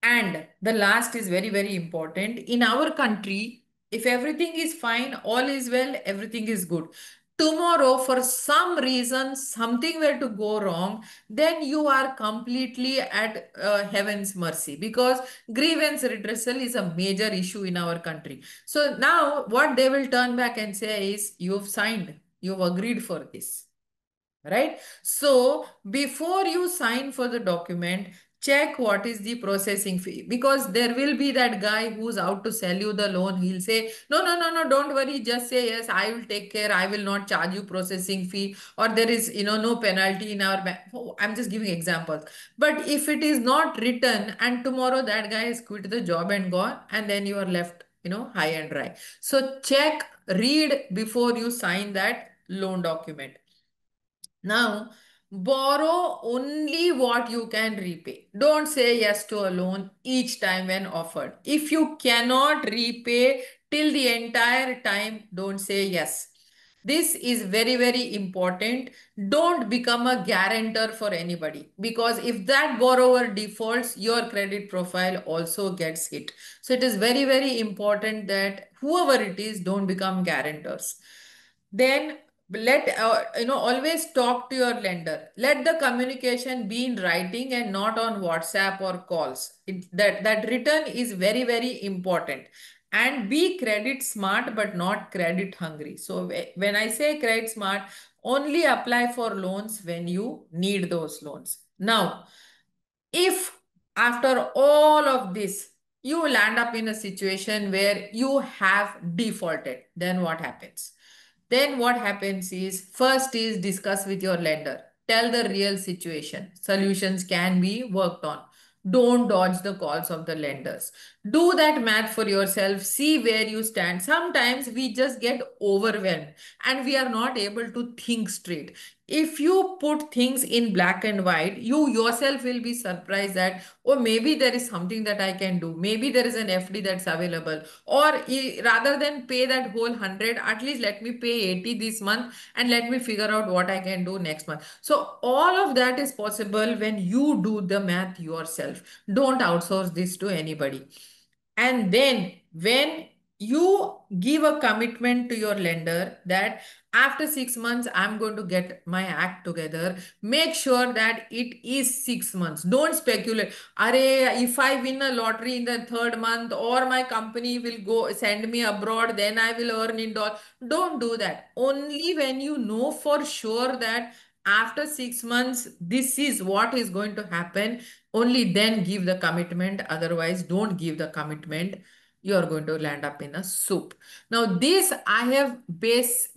And the last is very, very important. In our country, if everything is fine, all is well, everything is good. tomorrow for some reason something were to go wrong, then you are completely at heaven's mercy, because grievance redressal is a major issue in our country. So now what they will turn back and say is, you've signed, you've agreed for this, right? So before you sign for the document, check what is the processing fee, because there will be that guy who's out to sell you the loan. He'll say, no, no, no, no, don't worry, just say yes, I will take care, I will not charge you processing fee, or there is, no penalty in our bank. Oh, I'm just giving examples. But if it is not written and tomorrow that guy has quit the job and gone, and then you are left, high and dry. So check, read before you sign that loan document. Now, borrow only what you can repay. Don't say yes to a loan each time when offered. If you cannot repay till the entire time, don't say yes. This is very, very important. Don't become a guarantor for anybody, because if that borrower defaults, your credit profile also gets hit. So it is very, very important that whoever it is, don't become guarantors. Then always talk to your lender. Let the communication be in writing and not on WhatsApp or calls. That written is very, very important. And be credit smart but not credit hungry. So when I say credit smart, only apply for loans when you need those loans. Now, if after all of this you land up in a situation where you have defaulted, then what happens? Then what happens is, first is discuss with your lender. Tell the real situation. Solutions can be worked on. Don't dodge the calls of the lenders. Do that math for yourself. See where you stand. Sometimes we just get overwhelmed and we are not able to think straight. If you put things in black and white, you yourself will be surprised that, oh, maybe there is something that I can do. Maybe there is an FD that's available. Or rather than pay that whole 100, at least let me pay 80 this month and let me figure out what I can do next month. So all of that is possible when you do the math yourself. Don't outsource this to anybody. And then when you give a commitment to your lender that after 6 months, I'm going to get my act together, make sure that it is 6 months. Don't speculate. Are, if I win a lottery in the third month, or my company will go send me abroad, then I will earn in dollars. Don't do that. Only when you know for sure that after 6 months, this is what is going to happen, only then give the commitment. Otherwise, don't give the commitment. You are going to land up in a soup. Now, this I have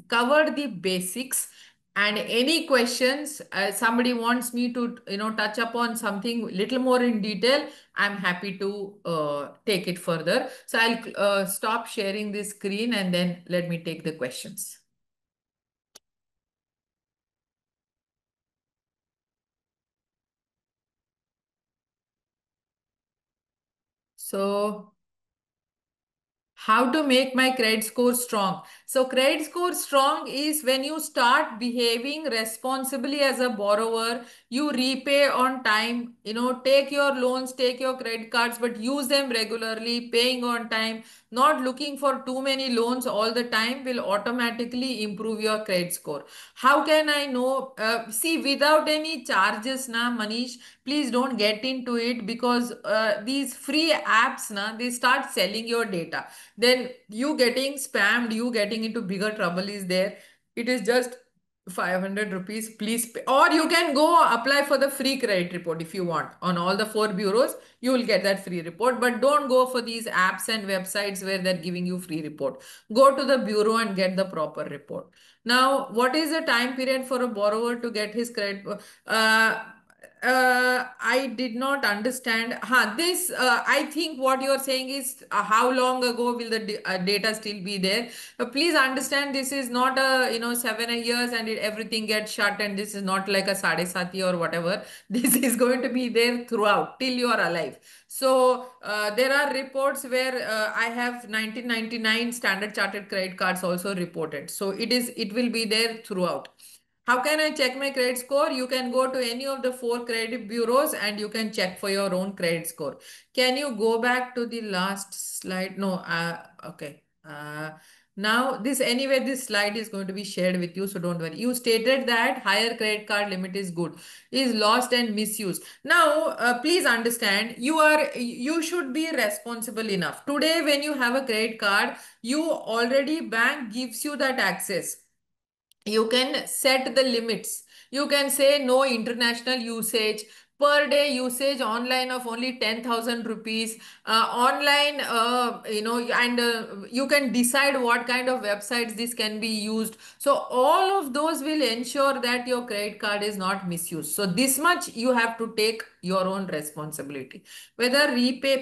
covered the basics. And any questions, somebody wants me to touch upon something little more in detail, I'm happy to take it further. So I'll stop sharing this screen and then let me take the questions. So how to make my credit score strong? So credit score strong is when you start behaving responsibly as a borrower, you repay on time, take your loans, take your credit cards, but use them regularly, paying on time, not looking for too many loans all the time will automatically improve your credit score. How can I know? See, without any charges, na Manish, please don't get into it, because these free apps, na, they start selling your data, then you getting spammed, you getting into bigger trouble is there. It is just 500 rupees, please pay. Or you can go apply for the free credit report if you want. On all the 4 bureaus, you will get that free report. But don't go for these apps and websites where they're giving you free report. Go to the bureau and get the proper report. Now, what is the time period for a borrower to get his credit? I did not understand. This, I think what you're saying is, how long ago will the data still be there? Please understand, this is not a, 7 years and everything gets shut, and this is not like a Sade Sati or whatever. This is going to be there throughout till you are alive. So there are reports where I have 1999 Standard Chartered credit cards also reported. So it will be there throughout. How can I check my credit score? You can go to any of the 4 credit bureaus and you can check for your own credit score. Can you go back to the last slide? No, okay. Now, this anyway, this slide is going to be shared with you, so don't worry. You stated that higher credit card limit is good, is lost and misused. Now, please understand, you should be responsible enough. Today, when you have a credit card, you already bank gives you that access. You can set the limits. You can say no international usage, per day usage online of only 10,000 rupees, online, and you can decide what kind of websites this can be used. So all of those will ensure that your credit card is not misused. So this much you have to take your own responsibility. Whether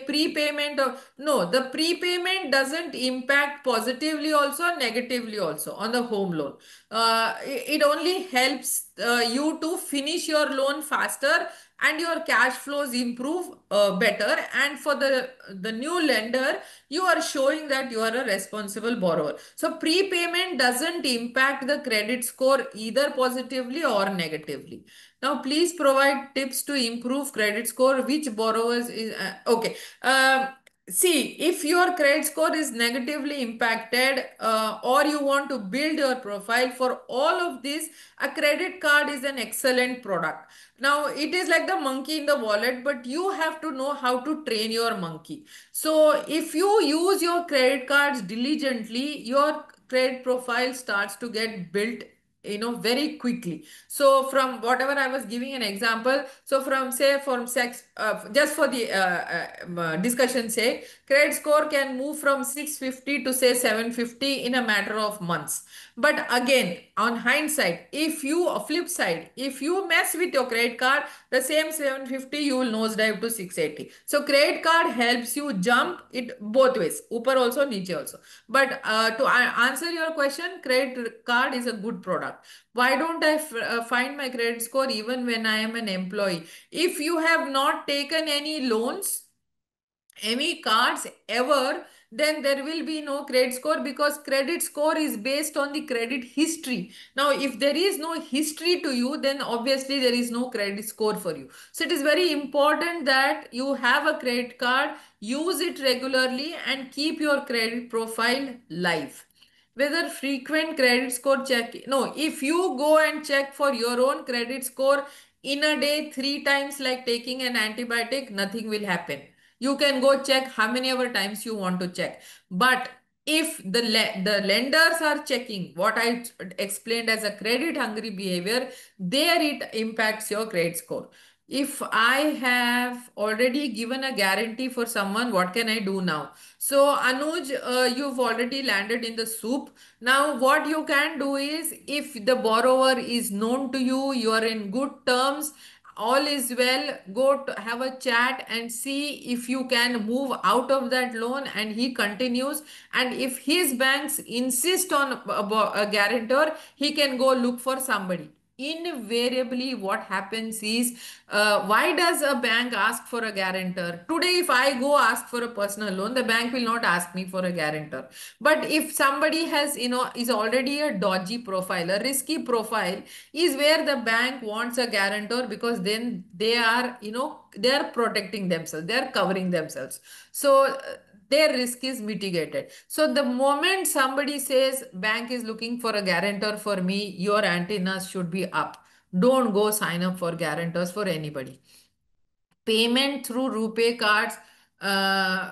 prepayment or no, the prepayment doesn't impact positively also, negatively also on the home loan. It only helps you to finish your loan faster, and your cash flows improve better. And for the new lender, you are showing that you are a responsible borrower. So prepayment doesn't impact the credit score either positively or negatively. Now please provide tips to improve credit score. Which borrowers is okay. See, if your credit score is negatively impacted, or you want to build your profile for all of this, a credit card is an excellent product. Now, it is like the monkey in the wallet, but you have to know how to train your monkey. So, if you use your credit cards diligently, your credit profile starts to get built, very quickly. So from whatever I was giving an example, so from say from sex, just for the discussion sake, credit score can move from 650 to say 750 in a matter of months. But again, on hindsight, if you flip side, if you mess with your credit card, the same 750 you will nosedive to 680. So credit card helps you jump it both ways, upper also, niche also. But to answer your question, credit card is a good product. Why don't I find my credit score even when I am an employee? If you have not taken any loans, any cards ever, then there will be no credit score, because credit score is based on the credit history. Now if there is no history to you, then obviously there is no credit score for you. So it is very important that you have a credit card, use it regularly, and keep your credit profile live. Whether frequent credit score check, no, if you go and check for your own credit score in a day 3 times, like taking an antibiotic, nothing will happen. You can go check how many ever times you want to check. But if the lenders are checking what I explained as a credit hungry behavior, there it impacts your credit score. If I have already given a guarantee for someone, what can I do now? So Anuj, you've already landed in the soup. Now what you can do is, if the borrower is known to you, you are in good terms, all is well, go to have a chat and see if you can move out of that loan and he continues. And if his banks insist on a guarantor, he can go look for somebody. Invariably what happens is, why does a bank ask for a guarantor? Today if I go ask for a personal loan, the bank will not ask me for a guarantor. But if somebody has, is already a dodgy profile, a risky profile, is where the bank wants a guarantor, because then they are, they are protecting themselves, they are covering themselves. So their risk is mitigated. So the moment somebody says bank is looking for a guarantor for me, your antennas should be up. Don't go sign up for guarantors for anybody. Payment through RuPay cards, uh,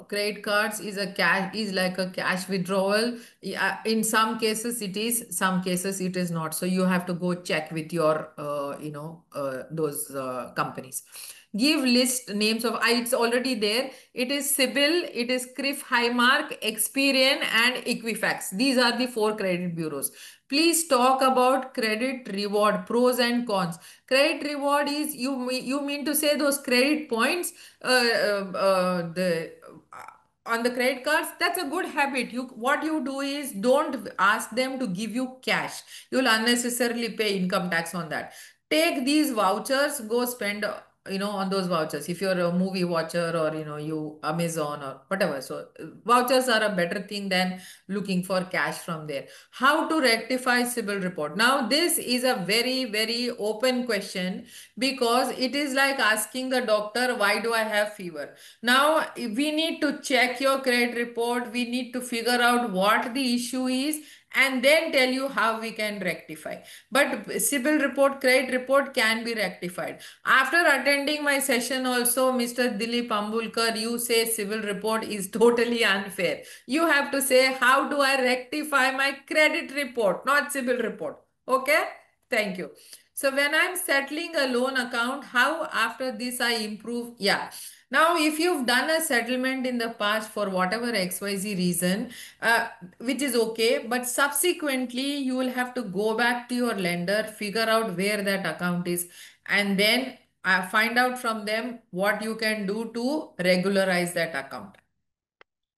credit cards is a cash, is like a cash withdrawal. Yeah, in some cases it is, some cases it is not. So you have to go check with your those companies. Give list names of, it's already there. It is Sibyl, it is Criff Highmark, Experian, and Equifax. These are the 4 credit bureaus. Please talk about credit reward, pros and cons. Credit reward is, you mean to say those credit points, the on the credit cards. That's a good habit. You, what you do is, don't ask them to give you cash. You'll unnecessarily pay income tax on that. Take these vouchers, go spend on those vouchers, if you're a movie watcher, or you Amazon or whatever. So vouchers are a better thing than looking for cash from there. How to rectify CIBIL report? Now this is a very, very open question, because it is like asking the doctor, why do I have fever? Now we need to check your credit report, we need to figure out what the issue is, and then tell you how we can rectify. But CIBIL report, credit report can be rectified. After attending my session also, Mr. Dilip Ambulkar, you say CIBIL report is totally unfair. You have to say, how do I rectify my credit report, not CIBIL report. Okay? Thank you. So when I'm settling a loan account, how after this I improve? Yeah. Now, if you've done a settlement in the past for whatever XYZ reason, which is okay, but subsequently you will have to go back to your lender, figure out where that account is, and then find out from them what you can do to regularize that account.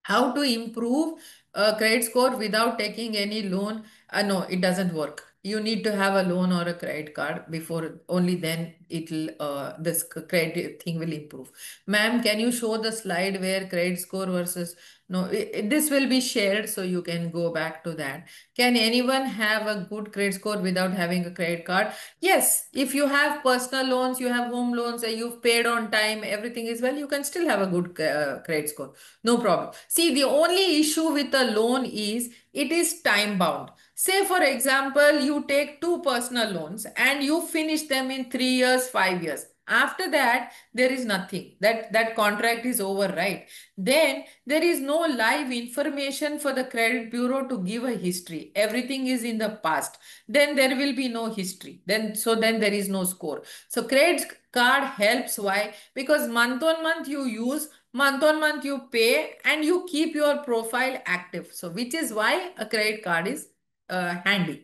How to improve a credit score without taking any loan? No, it doesn't work. You need to have a loan or a credit card before, only then it'll this credit thing will improve. Ma'am, can you show the slide where credit score versus? No, this will be shared, so you can go back to that. Can anyone have a good credit score without having a credit card? Yes, if you have personal loans, you have home loans, you've paid on time, everything is well, you can still have a good credit score. No problem. See, the only issue with a loan is it is time bound. Say, for example, you take two personal loans and you finish them in 3 years, 5 years. After that, there is nothing. That contract is over, right? Then there is no live information for the credit bureau to give a history. Everything is in the past. Then there will be no history. Then there is no score. So credit card helps. Why? Because month on month you use, month on month you pay, and you keep your profile active. So which is why a credit card is handy.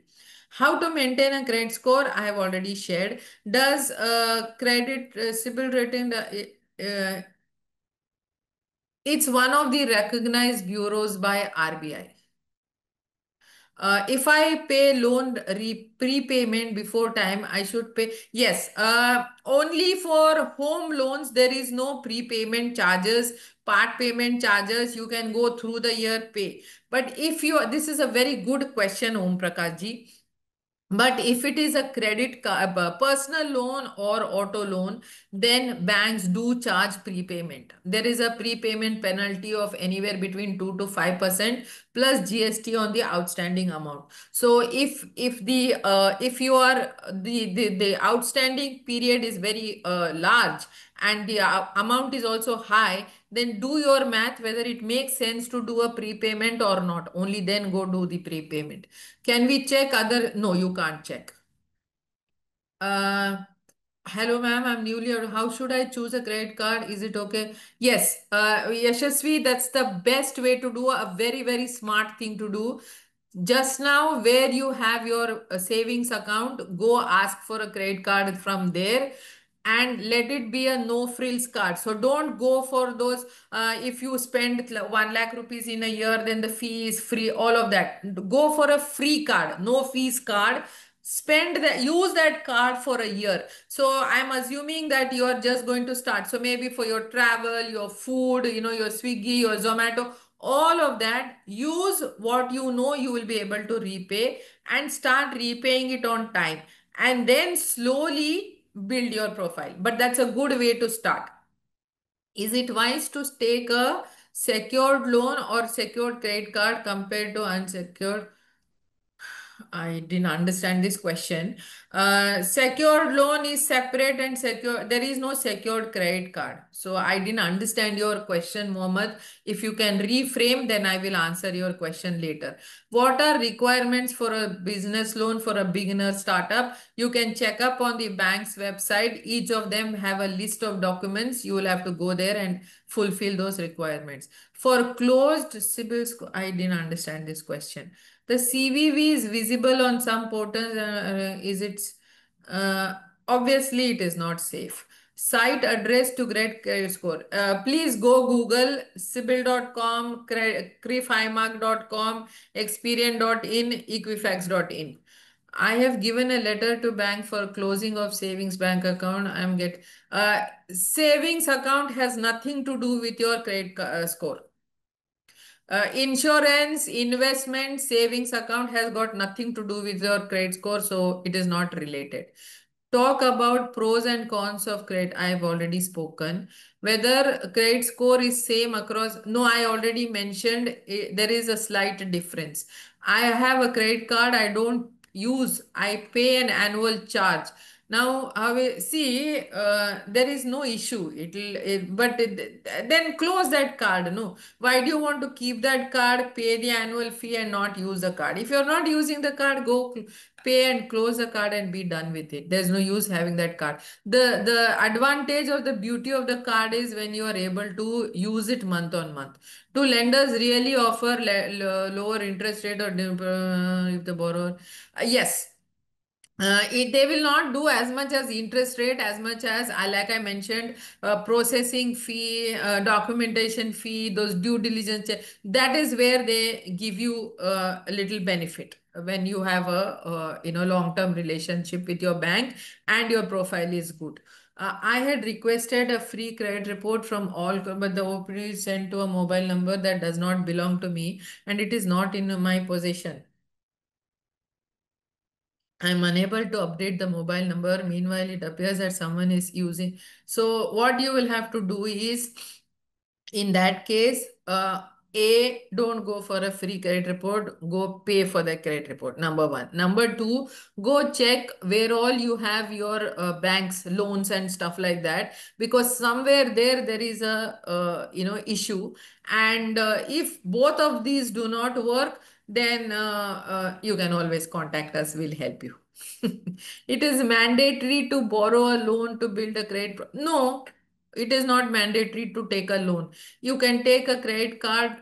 How to maintain a credit score? I have already shared. Does credit CIBIL rating? It's one of the recognized bureaus by RBI. If I pay loan prepayment before time, I should pay. Yes, only for home loans, there is no prepayment charges, part payment charges. You can go through the year pay. But if you, this is a very good question, Om Prakash ji. But if it is a credit card, personal loan or auto loan, then banks do charge prepayment. There is a prepayment penalty of anywhere between 2 to 5% plus GST on the outstanding amount. So if you are the outstanding period is very large, and the amount is also high, then do your math whether it makes sense to do a prepayment or not. Only then go do the prepayment. Can we check other? No, you can't check. Uh, Hello, ma'am. I'm newly. How should I choose a credit card? Is it okay? Yes, Yashasvi, that's the best way to do, a very, very smart thing to do. Just now, where you have your savings account, go ask for a credit card from there, and let it be a no frills card. So don't go for those. If you spend 1 lakh rupees in a year, then the fee is free. All of that. Go for a free card, no fees card. Spend that, use that card for a year. So I'm assuming that you are just going to start. So maybe for your travel, your food, your Swiggy, your Zomato, all of that, use what you know you will be able to repay, and start repaying it on time, and then slowly build your profile. But that's a good way to start. Is it wise to take a secured loan or secured credit card compared to unsecured? I didn't understand this question. Secured loan is separate, and secure. There is no secured credit card. So I didn't understand your question, Mohammed. If you can reframe, then I will answer your question later. What are requirements for a business loan for a beginner startup? You can check up on the bank's website. Each of them have a list of documents. You will have to go there and fulfill those requirements. For closed CIBIL score, I didn't understand this question. The CVV is visible on some portals. Is it? Uh, Obviously, it is not safe. Site address to get credit score. Please go Google sibyl.com, crifimark.com, experian.in, equifax.in. I have given a letter to bank for closing of savings bank account. Uh, Savings account has nothing to do with your score. Insurance, investment, savings account has got nothing to do with your credit score, so it is not related. Talk about pros and cons of credit. I have already spoken. Whether credit score is same across. No, I already mentioned there is a slight difference. I have a credit card. I don't use. I pay an annual charge. Now, see, there is no issue. Then close that card. No, why do you want to keep that card, pay the annual fee, and not use the card? If you're not using the card, go pay and close the card and be done with it. There's no use having that card. The advantage or the beauty of the card is when you are able to use it month on month. Do lenders really offer lower interest rate or if the borrower? Yes, they will not do as much as interest rate, as much as like I mentioned, processing fee, documentation fee, those due diligence that is where they give you a little benefit when you have a long term relationship with your bank and your profile is good. I had requested a free credit report from all, but the OPD is sent to a mobile number that does not belong to me and it is not in my possession. I'm unable to update the mobile number. Meanwhile, it appears that someone is using. So what you will have to do is, in that case, don't go for a free credit report. Go pay for the credit report. Number one. Number two, go check where all you have your banks, loans and stuff like that. Because somewhere there is a issue. And if both of these do not work, then you can always contact us. We'll help you. It is mandatory to borrow a loan to build a credit. No, it is not mandatory to take a loan. You can take a credit card,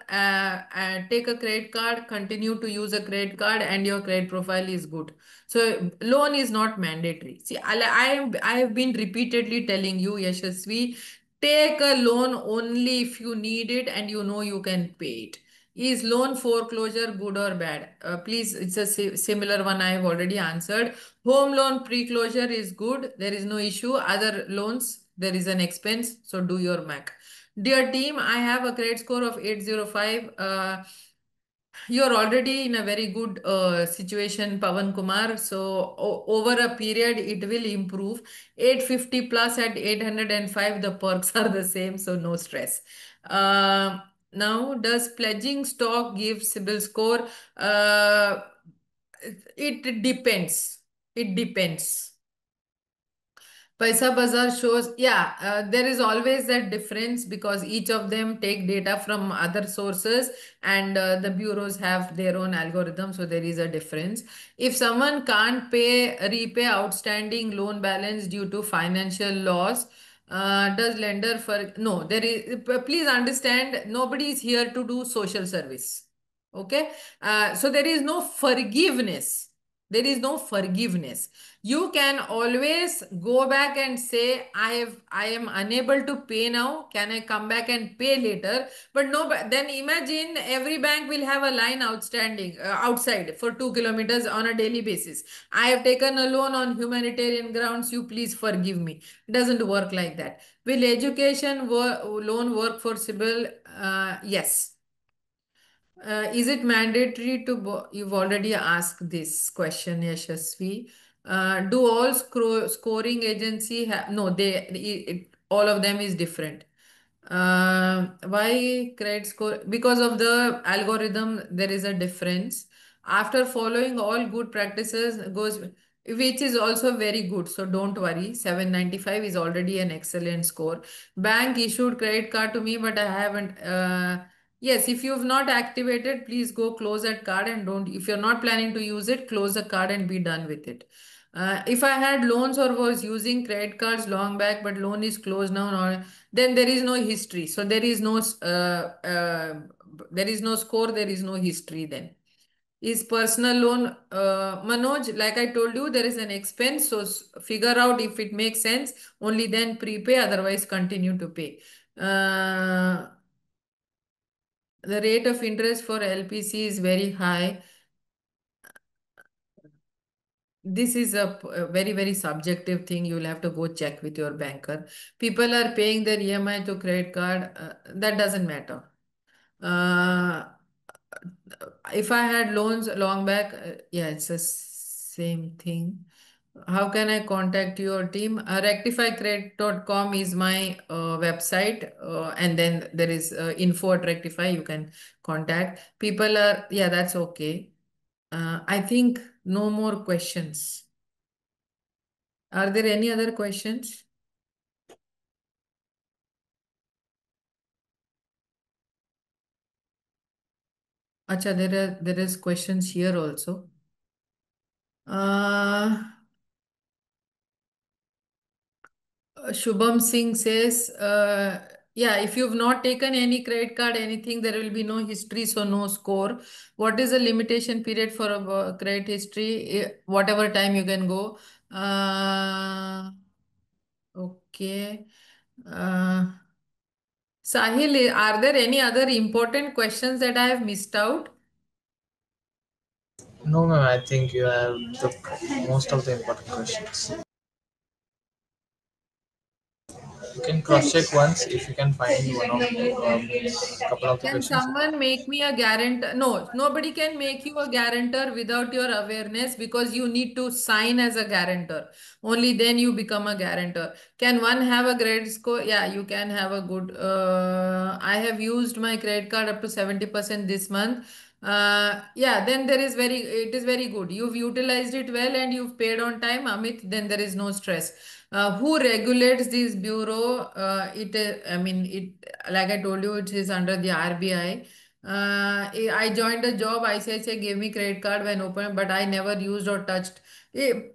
continue to use a credit card, and your credit profile is good. So loan is not mandatory. See, I have been repeatedly telling you, Yashasvi, take a loan only if you need it and you know you can pay it. Is loan foreclosure good or bad? Please, it's a similar one I have already answered. Home loan pre-closure is good. There is no issue. Other loans, there is an expense. So do your math. Dear team, I have a credit score of 805. You're already in a very good situation, Pavan Kumar. So over a period, it will improve. 850 plus at 805, the perks are the same, so no stress. Now, does pledging stock give CIBIL score? Uh, it depends. It depends. Paisa Bazaar shows, yeah, there is always that difference because each of them take data from other sources and the bureaus have their own algorithm, so there is a difference. If someone can't repay outstanding loan balance due to financial loss, does lender for, no, there is, please understand, nobody is here to do social service. Okay, so there is no forgiveness. There is no forgiveness. You can always go back and say, I am unable to pay now, can I come back and pay later? But no, but then imagine every bank will have a line outstanding outside for 2 kilometers on a daily basis. I have taken a loan on humanitarian grounds, you please forgive me. It doesn't work like that. Will education loan work for CIBIL? Yes. Is it mandatory to, you've already asked this question, Yashasvi. Do all scoring agency have, no, all of them is different. Why credit score? Because of the algorithm, there is a difference. After following all good practices, goes, which is also very good. So don't worry. 795 is already an excellent score. Bank issued credit card to me, but I haven't. Yes, if you've not activated, please go close that card and don't. If you're not planning to use it, close the card and be done with it. If I had loans or was using credit cards long back, but loan is closed now, then there is no history. So there is no score, there is no history then. Is personal loan, Manoj, like I told you, there is an expense. So figure out if it makes sense. Only then prepay, otherwise continue to pay. The rate of interest for LPC is very high. this is a very, very subjective thing. You'll have to go check with your banker. People are paying their EMI to credit card. That doesn't matter. Uh, if I had loans long back, yeah, it's the same thing. How can I contact your team? Rectifycredit.com is my website, and then there is info at Rectify. You can contact. People are, yeah, that's okay. I think no more questions. Are there any other questions? Acha, there is questions here also. Uh, Shubham Singh says, yeah, if you've not taken any credit card, anything, there will be no history, so no score. What is the limitation period for a credit history? Whatever time you can go. Okay. Uh, Sahil, are there any other important questions that I have missed out? No, ma'am, I think you have took most of the important questions. You can cross check once if you can find one of couple of the Can questions. someone make me a guarantor? No, nobody can make you a guarantor without your awareness, because you need to sign as a guarantor. Only then you become a guarantor. Can one have a credit score? Yeah, you can have a good. I have used my credit card up to 70% this month. Yeah, then it is very good. You've utilized it well and you've paid on time, Amit, then there is no stress. Who regulates this bureau? I mean, like I told you, it is under the RBI. I joined a job, ICICI gave me credit card when open, but I never used or touched.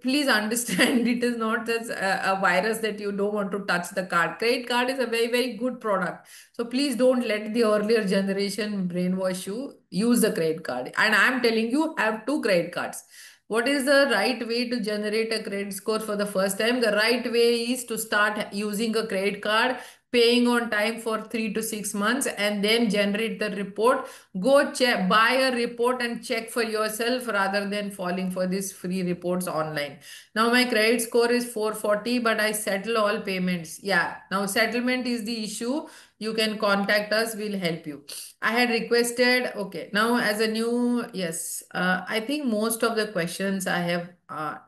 Please understand, it is not just a virus that you don't want to touch the card. Credit card is a very, very good product. So please don't let the earlier generation brainwash you. Use the credit card. And I'm telling you, have two credit cards. What is the right way to generate a credit score for the first time? The right way is to start using a credit card, paying on time for 3 to 6 months, and then generate the report. Go check, buy a report and check for yourself rather than falling for these free reports online. Now my credit score is 440, but I settle all payments. Yeah, now settlement is the issue. You can contact us, we'll help you. I had requested, okay, now as a new, yes, I think most of the questions I have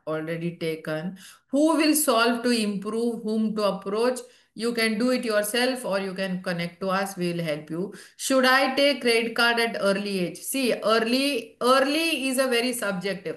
already taken. Who will solve to improve, whom to approach? You can do it yourself or you can connect to us, we will help you. Should I take credit card at early age? See, early is a very subjective.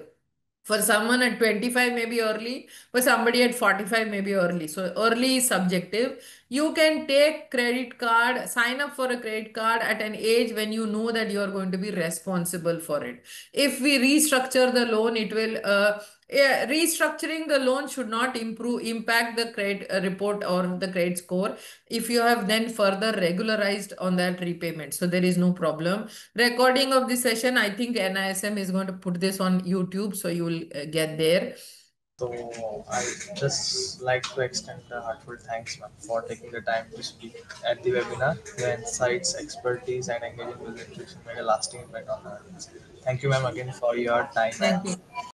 For someone at 25 maybe early, for somebody at 45 maybe early. So early is subjective. You can take credit card, sign up for a credit card at an age when you know that you are going to be responsible for it. If we restructure the loan, it will yeah, restructuring the loan should not impact the credit report or the credit score if you have then further regularized on that repayment. So there is no problem. Recording of this session, I think NISM is going to put this on YouTube, so you will get there. So I just like to extend a heartfelt thanks, ma'am, for taking the time to speak at the webinar. Your insights, expertise, and engaging with the nutrition made a lasting impact on our audience. Thank you, ma'am, again for your time Thank and you.